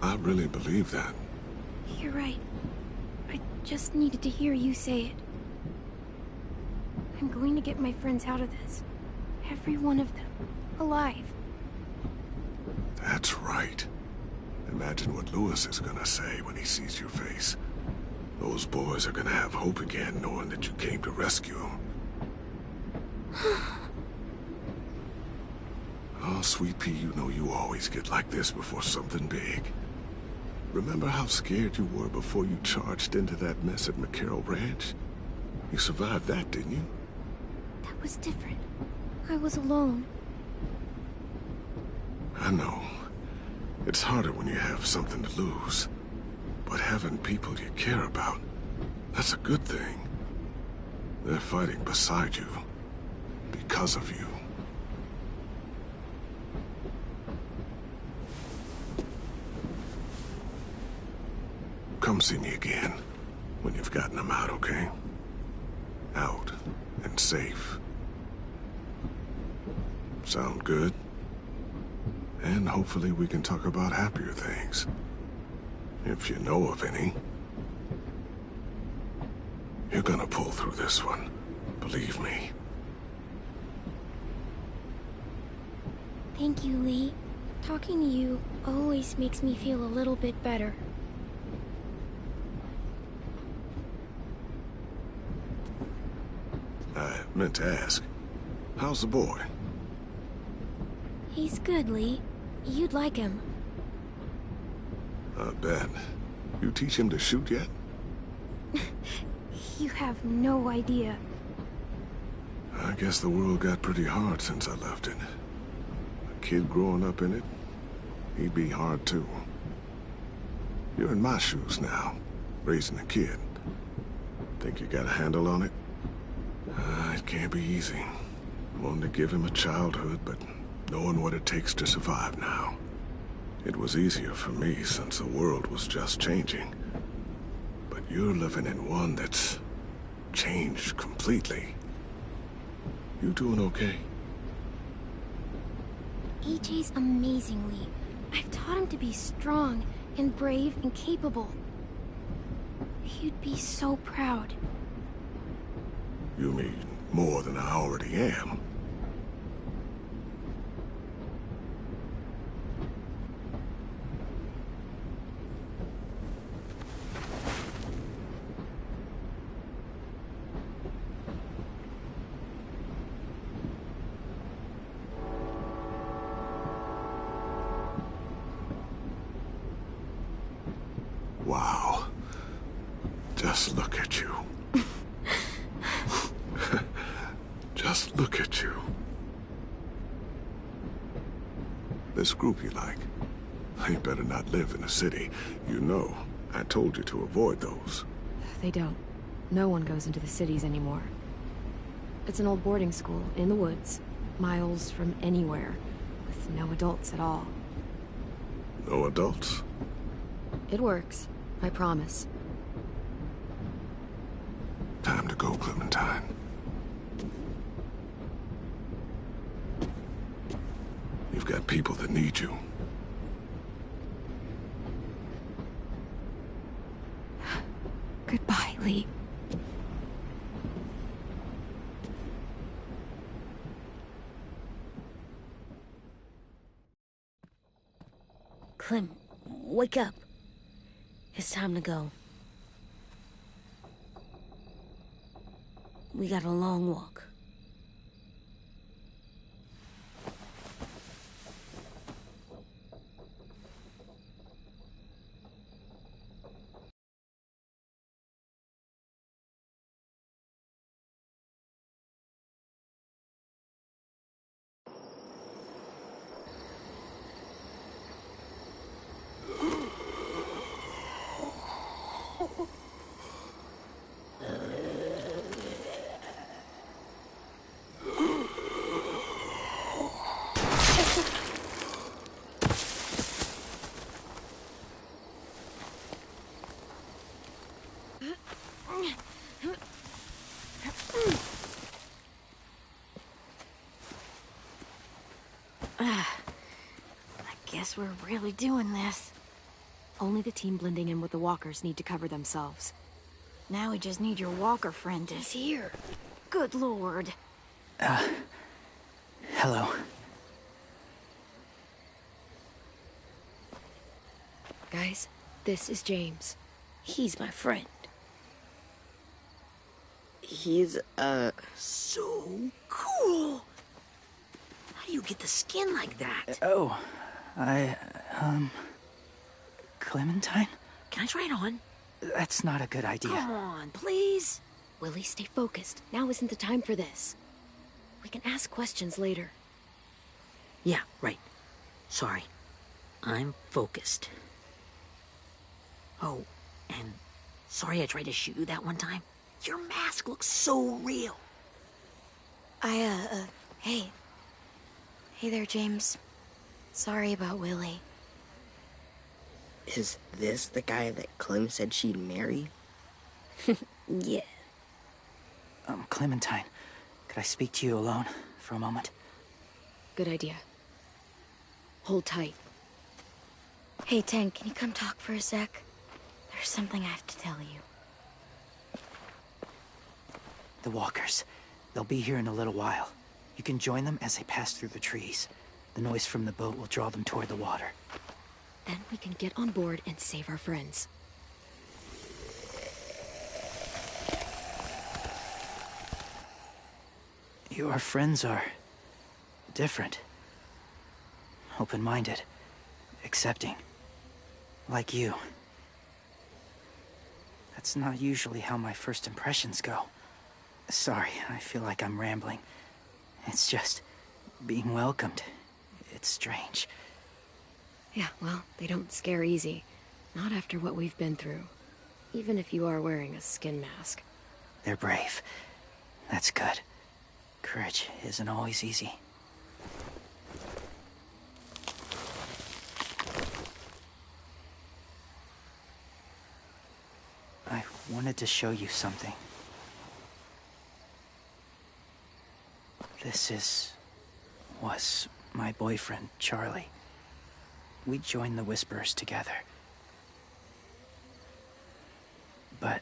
I really believe that. You're right. I just needed to hear you say it. I'm going to get my friends out of this. Every one of them. Alive. That's right. Imagine what Lewis is gonna say when he sees your face. Those boys are gonna have hope again, knowing that you came to rescue them. Oh, Sweet Pea, you know you always get like this before something big. Remember how scared you were before you charged into that mess at McCarroll Ranch? You survived that, didn't you? That was different. I was alone. I know. It's harder when you have something to lose. But having people you care about, that's a good thing. They're fighting beside you. Because of you. Come see me again when you've gotten them out, okay? Out and safe. Sound good? And hopefully we can talk about happier things. If you know of any. You're gonna pull through this one. Believe me. Thank you, Lee. Talking to you always makes me feel a little bit better. I meant to ask, how's the boy? He's good, Lee. You'd like him. I bet. You teach him to shoot yet? You have no idea. I guess the world got pretty hard since I left it. A kid growing up in it, he'd be hard too. You're in my shoes now, raising a kid. Think you got a handle on it? It can't be easy. Wanting to give him a childhood, but knowing what it takes to survive now. It was easier for me since the world was just changing. But you're living in one that's changed completely. You doing okay? EJ's amazing, Lee. I've taught him to be strong and brave and capable. He'd be so proud. You mean more than I already am? Wow. Just look at you. Just look at you. This group you like, you better not live in the city. You know, I told you to avoid those. They don't. No one goes into the cities anymore. It's an old boarding school in the woods, miles from anywhere, with no adults at all. No adults? It works, I promise. Time to go, Clementine. You've got people that need you. Goodbye, Lee. Clem, wake up. It's time to go. We got a long walk. I guess we're really doing this. Only the team blending in with the walkers need to cover themselves. Now we just need your walker friend to... He's here. Good lord. Hello. Guys, this is James. He's my friend. He's, So cool! How do you get the skin like that? Oh, Clementine? Can I try it on? That's not a good idea. Come on, please. Willie, stay focused. Now isn't the time for this. We can ask questions later. Yeah, right. Sorry. I'm focused. Oh, and sorry I tried to shoot you that one time. Your mask looks so real. Hey. Hey there, James. Sorry about Willie. is this the guy that Clem said she'd marry? Yeah. Clementine, could I speak to you alone for a moment? Good idea. Hold tight. Hey, Tank, can you come talk for a sec? There's something I have to tell you. The walkers. They'll be here in a little while. You can join them as they pass through the trees. The noise from the boat will draw them toward the water. Then we can get on board and save our friends. Your friends are... different. Open-minded. Accepting. Like you. That's not usually how my first impressions go. Sorry, I feel like I'm rambling. It's just... being welcomed. It's strange. Yeah, well, they don't scare easy. Not after what we've been through. Even if you are wearing a skin mask. They're brave. That's good. Courage isn't always easy. I wanted to show you something. was my boyfriend, Charlie. We joined the Whisperers together. But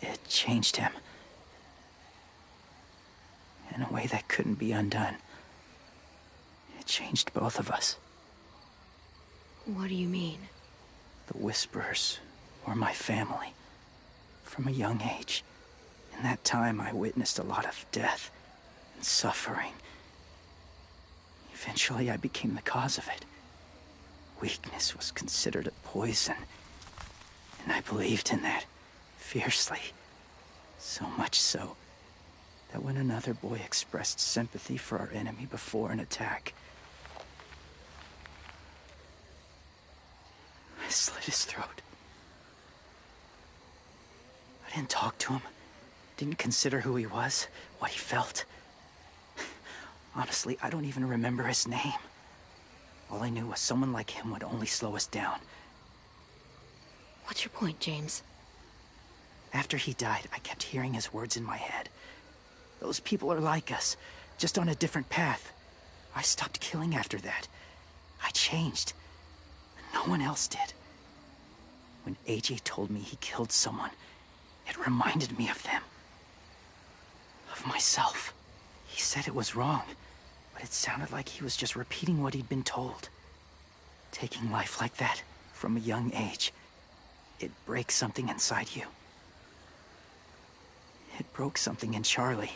it changed him. In a way that couldn't be undone. It changed both of us. What do you mean? The Whisperers were my family. From a young age. In that time, I witnessed a lot of death and suffering. Eventually, I became the cause of it. Weakness was considered a poison. And I believed in that, fiercely. So much so, that when another boy expressed sympathy for our enemy before an attack, I slit his throat. I didn't talk to him, didn't consider who he was, what he felt. Honestly, I don't even remember his name. All I knew was someone like him would only slow us down. What's your point, James? After he died, I kept hearing his words in my head. Those people are like us, just on a different path. I stopped killing after that. I changed. No one else did. When AJ told me he killed someone, it reminded me of them. Of myself. He said it was wrong, but it sounded like he was just repeating what he'd been told. Taking life like that, from a young age, it breaks something inside you. It broke something in Charlie.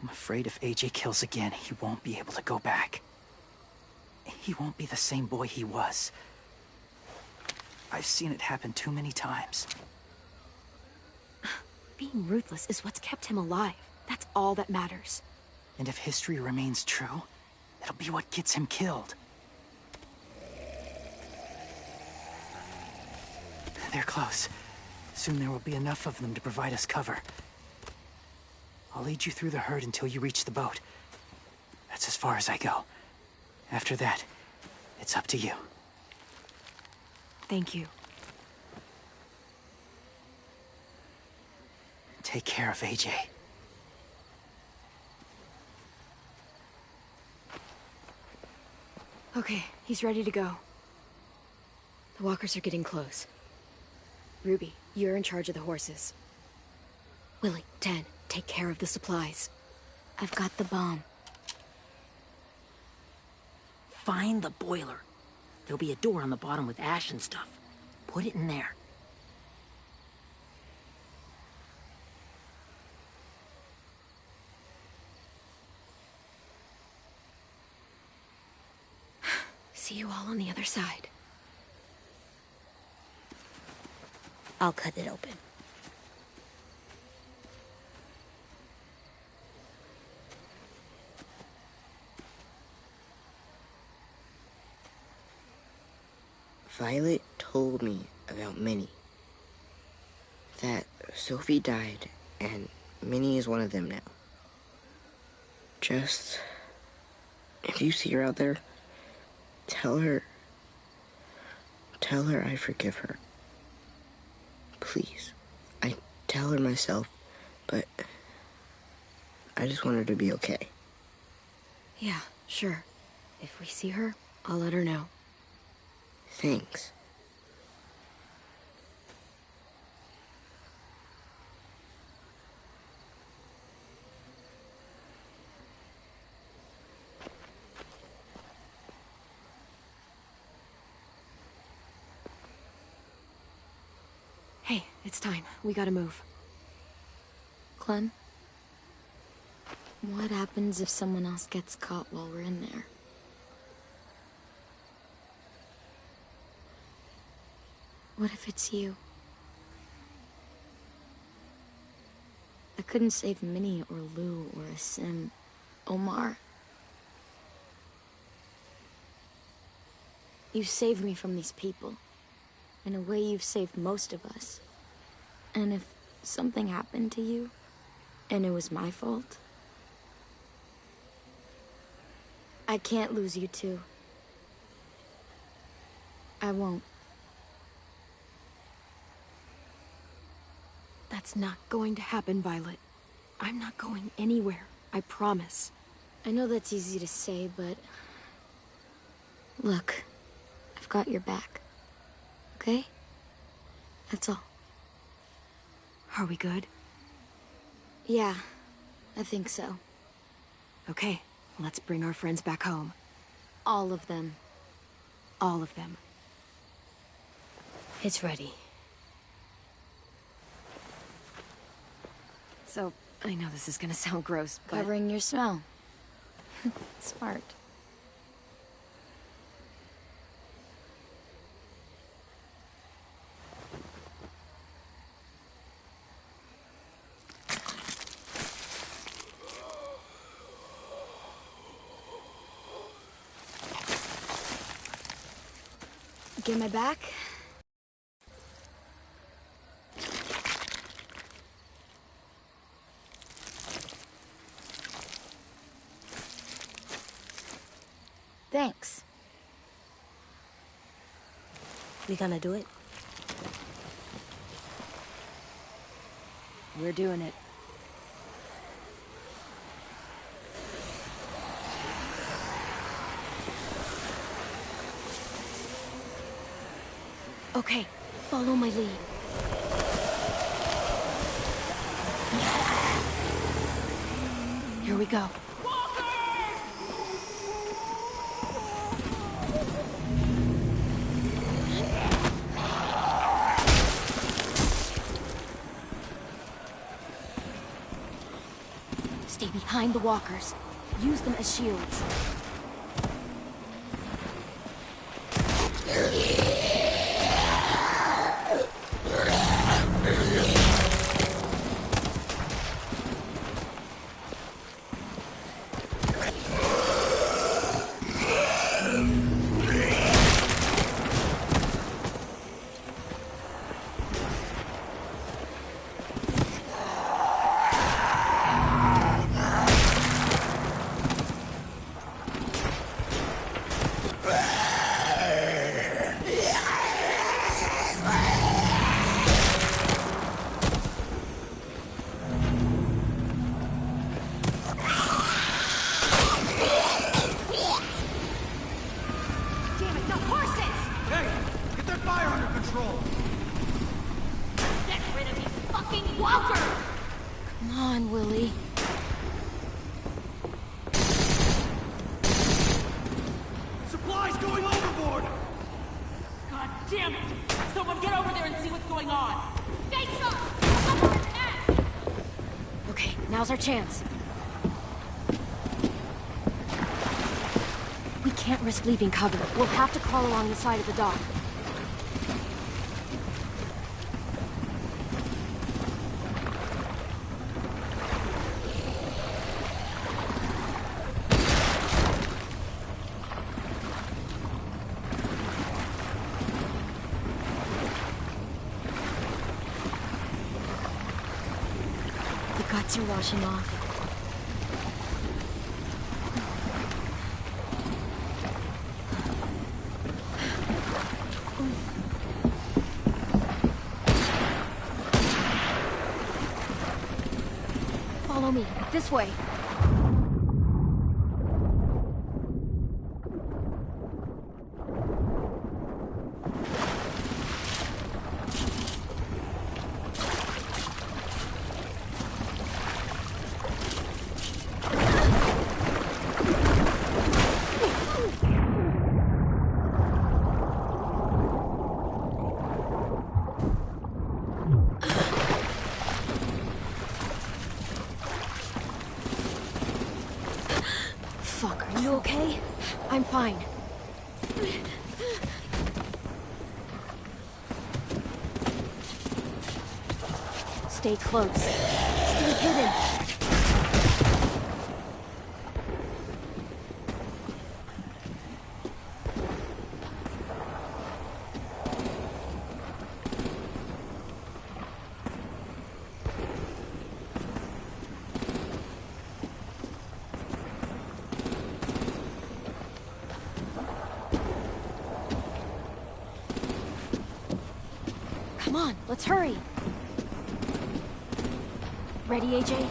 I'm afraid if AJ kills again, he won't be able to go back. He won't be the same boy he was. I've seen it happen too many times. Being ruthless is what's kept him alive. That's all that matters. And if history remains true, it'll be what gets him killed. They're close. Soon there will be enough of them to provide us cover. I'll lead you through the herd until you reach the boat. That's as far as I go. After that, it's up to you. Thank you. Take care of AJ. Okay, he's ready to go. The walkers are getting close. Ruby, you're in charge of the horses. Willie, Ted, take care of the supplies. I've got the bomb. Find the boiler. There'll be a door on the bottom with ash and stuff. Put it in there. See you all on the other side. I'll cut it open. Violet told me about Minnie. That Sophie died, and Minnie is one of them now. Just... if you see her out there, tell her I forgive her. Please. I tell her myself, but I just want her to be okay. Yeah, sure. If we see her, I'll let her know. Thanks. Hey, it's time. We gotta move. Clem? What happens if someone else gets caught while we're in there? What if it's you? I couldn't save Minnie or Lou or Asim. Omar. You saved me from these people. In a way, you've saved most of us. And if something happened to you, and it was my fault, I can't lose you too. I won't. That's not going to happen, Violet. I'm not going anywhere. I promise. I know that's easy to say, but... Look, I've got your back. Okay? That's all. Are we good? Yeah, I think so. Okay, let's bring our friends back home. All of them. All of them. It's ready. So, I know this is gonna sound gross, but... Covering your smell. Smart. Get my back? Thanks. We gonna do it? We're doing it. Okay, follow my lead. Here we go. Stay behind the walkers. Use them as shields. Come on, Willie. Supplies going overboard! God damn it! Someone get over there and see what's going on! Face up! Okay, now's our chance. We can't risk leaving cover. We'll have to crawl along the side of the dock. The guts are washing off. Follow me. This way. Fuck, are you okay? I'm fine. Stay close. Stay hidden. Come on, let's hurry. Ready, AJ?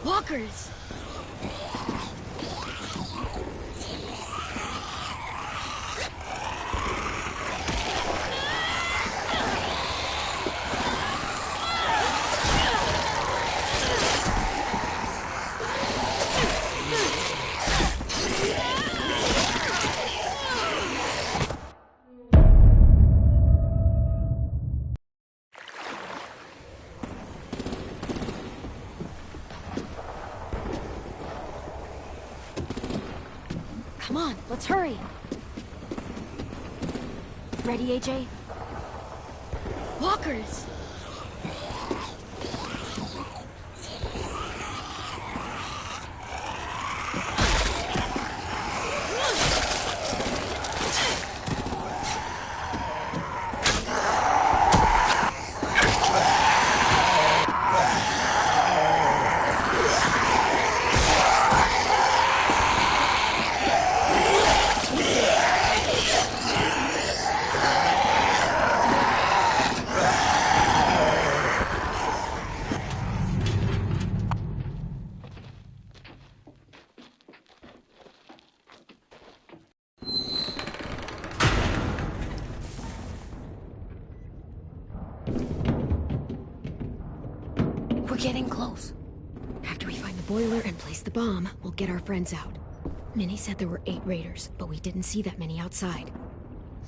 Walkers! Come on, let's hurry. Ready, AJ? Walkers! getting close. After we find the boiler and place the bomb, we'll get our friends out. Minnie said there were 8 raiders, but we didn't see that many outside.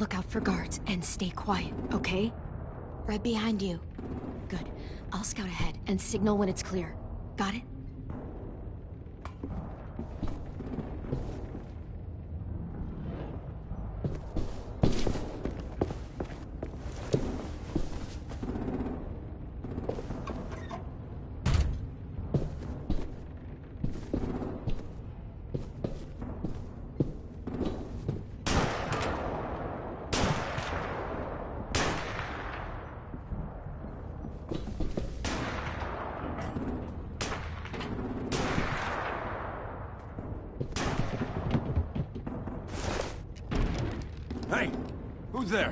Look out for guards and stay quiet, okay? Right behind you. Good. I'll scout ahead and signal when it's clear. Got it? Hey! Who's there?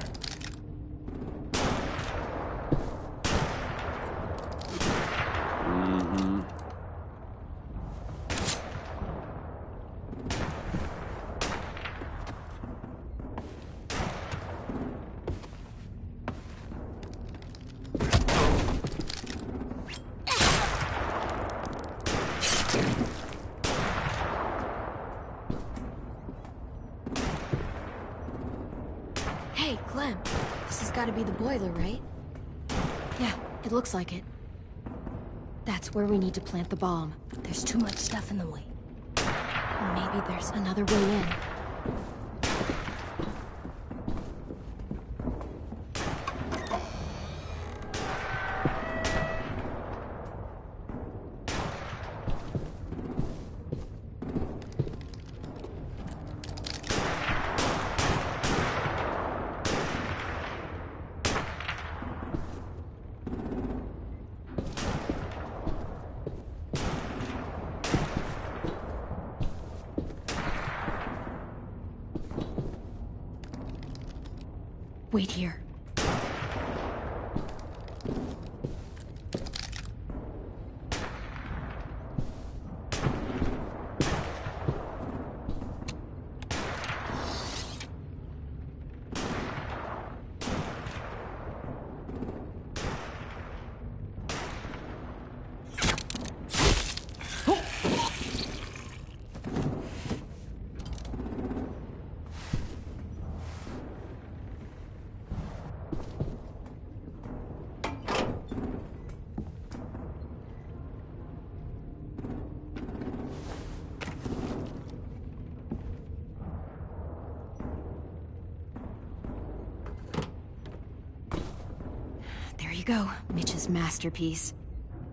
Hey, Clem. This has got to be the boiler, right? Yeah, it looks like it. That's where we need to plant the bomb. There's too much stuff in the way. Maybe there's another way in. Wait here. There you go, Mitch's masterpiece.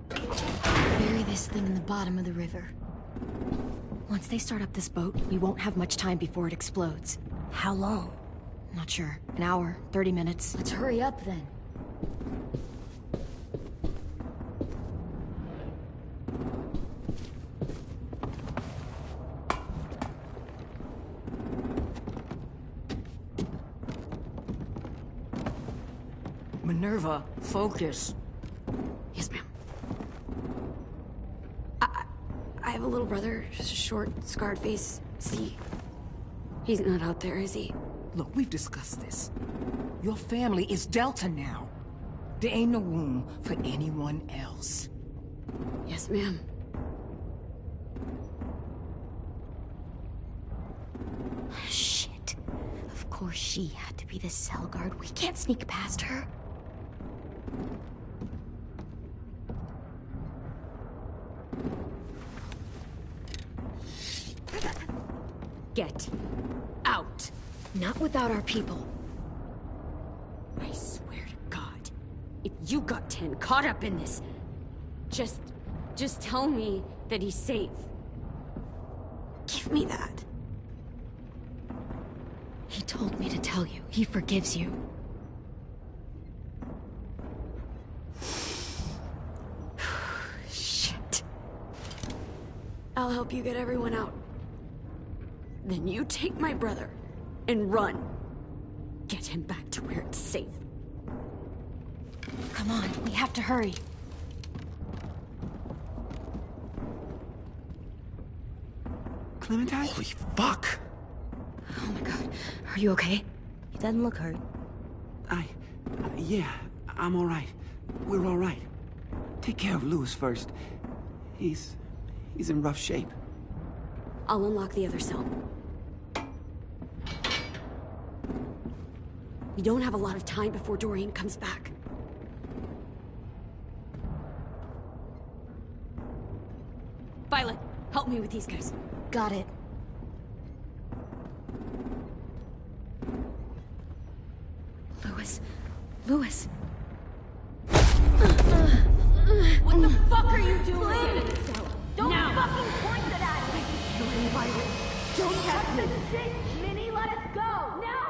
Bury this thing in the bottom of the river. Once they start up this boat, we won't have much time before it explodes. How long? Not sure. An hour, 30 minutes. Let's hurry up then. Minerva, focus. Yes, ma'am. I have a little brother, short, scarred face. See? He's not out there, is he? Look, we've discussed this. Your family is Delta now. There ain't no room for anyone else. Yes, ma'am. Shit. Of course she had to be the cell guard. We can't sneak past her. Get out. Not without our people. I swear to God, if you got 10 caught up in this, just tell me that he's safe. Give me that. He told me to tell you. He forgives you. Shit. I'll help you get everyone out. Then you take my brother and run. Get him back to where it's safe. Come on, we have to hurry. Clementine? Holy fuck! Oh my god. Are you okay? He doesn't look hurt. Yeah, I'm all right. We're all right. Take care of Louis first. He's in rough shape. I'll unlock the other cell. We don't have a lot of time before Dorian comes back. Violet, help me with these guys. Got it. Louis. What the fuck are you doing? Don't fucking point that at me! Kill him, Violet. Don't have this shit! Minnie, let us go! Now!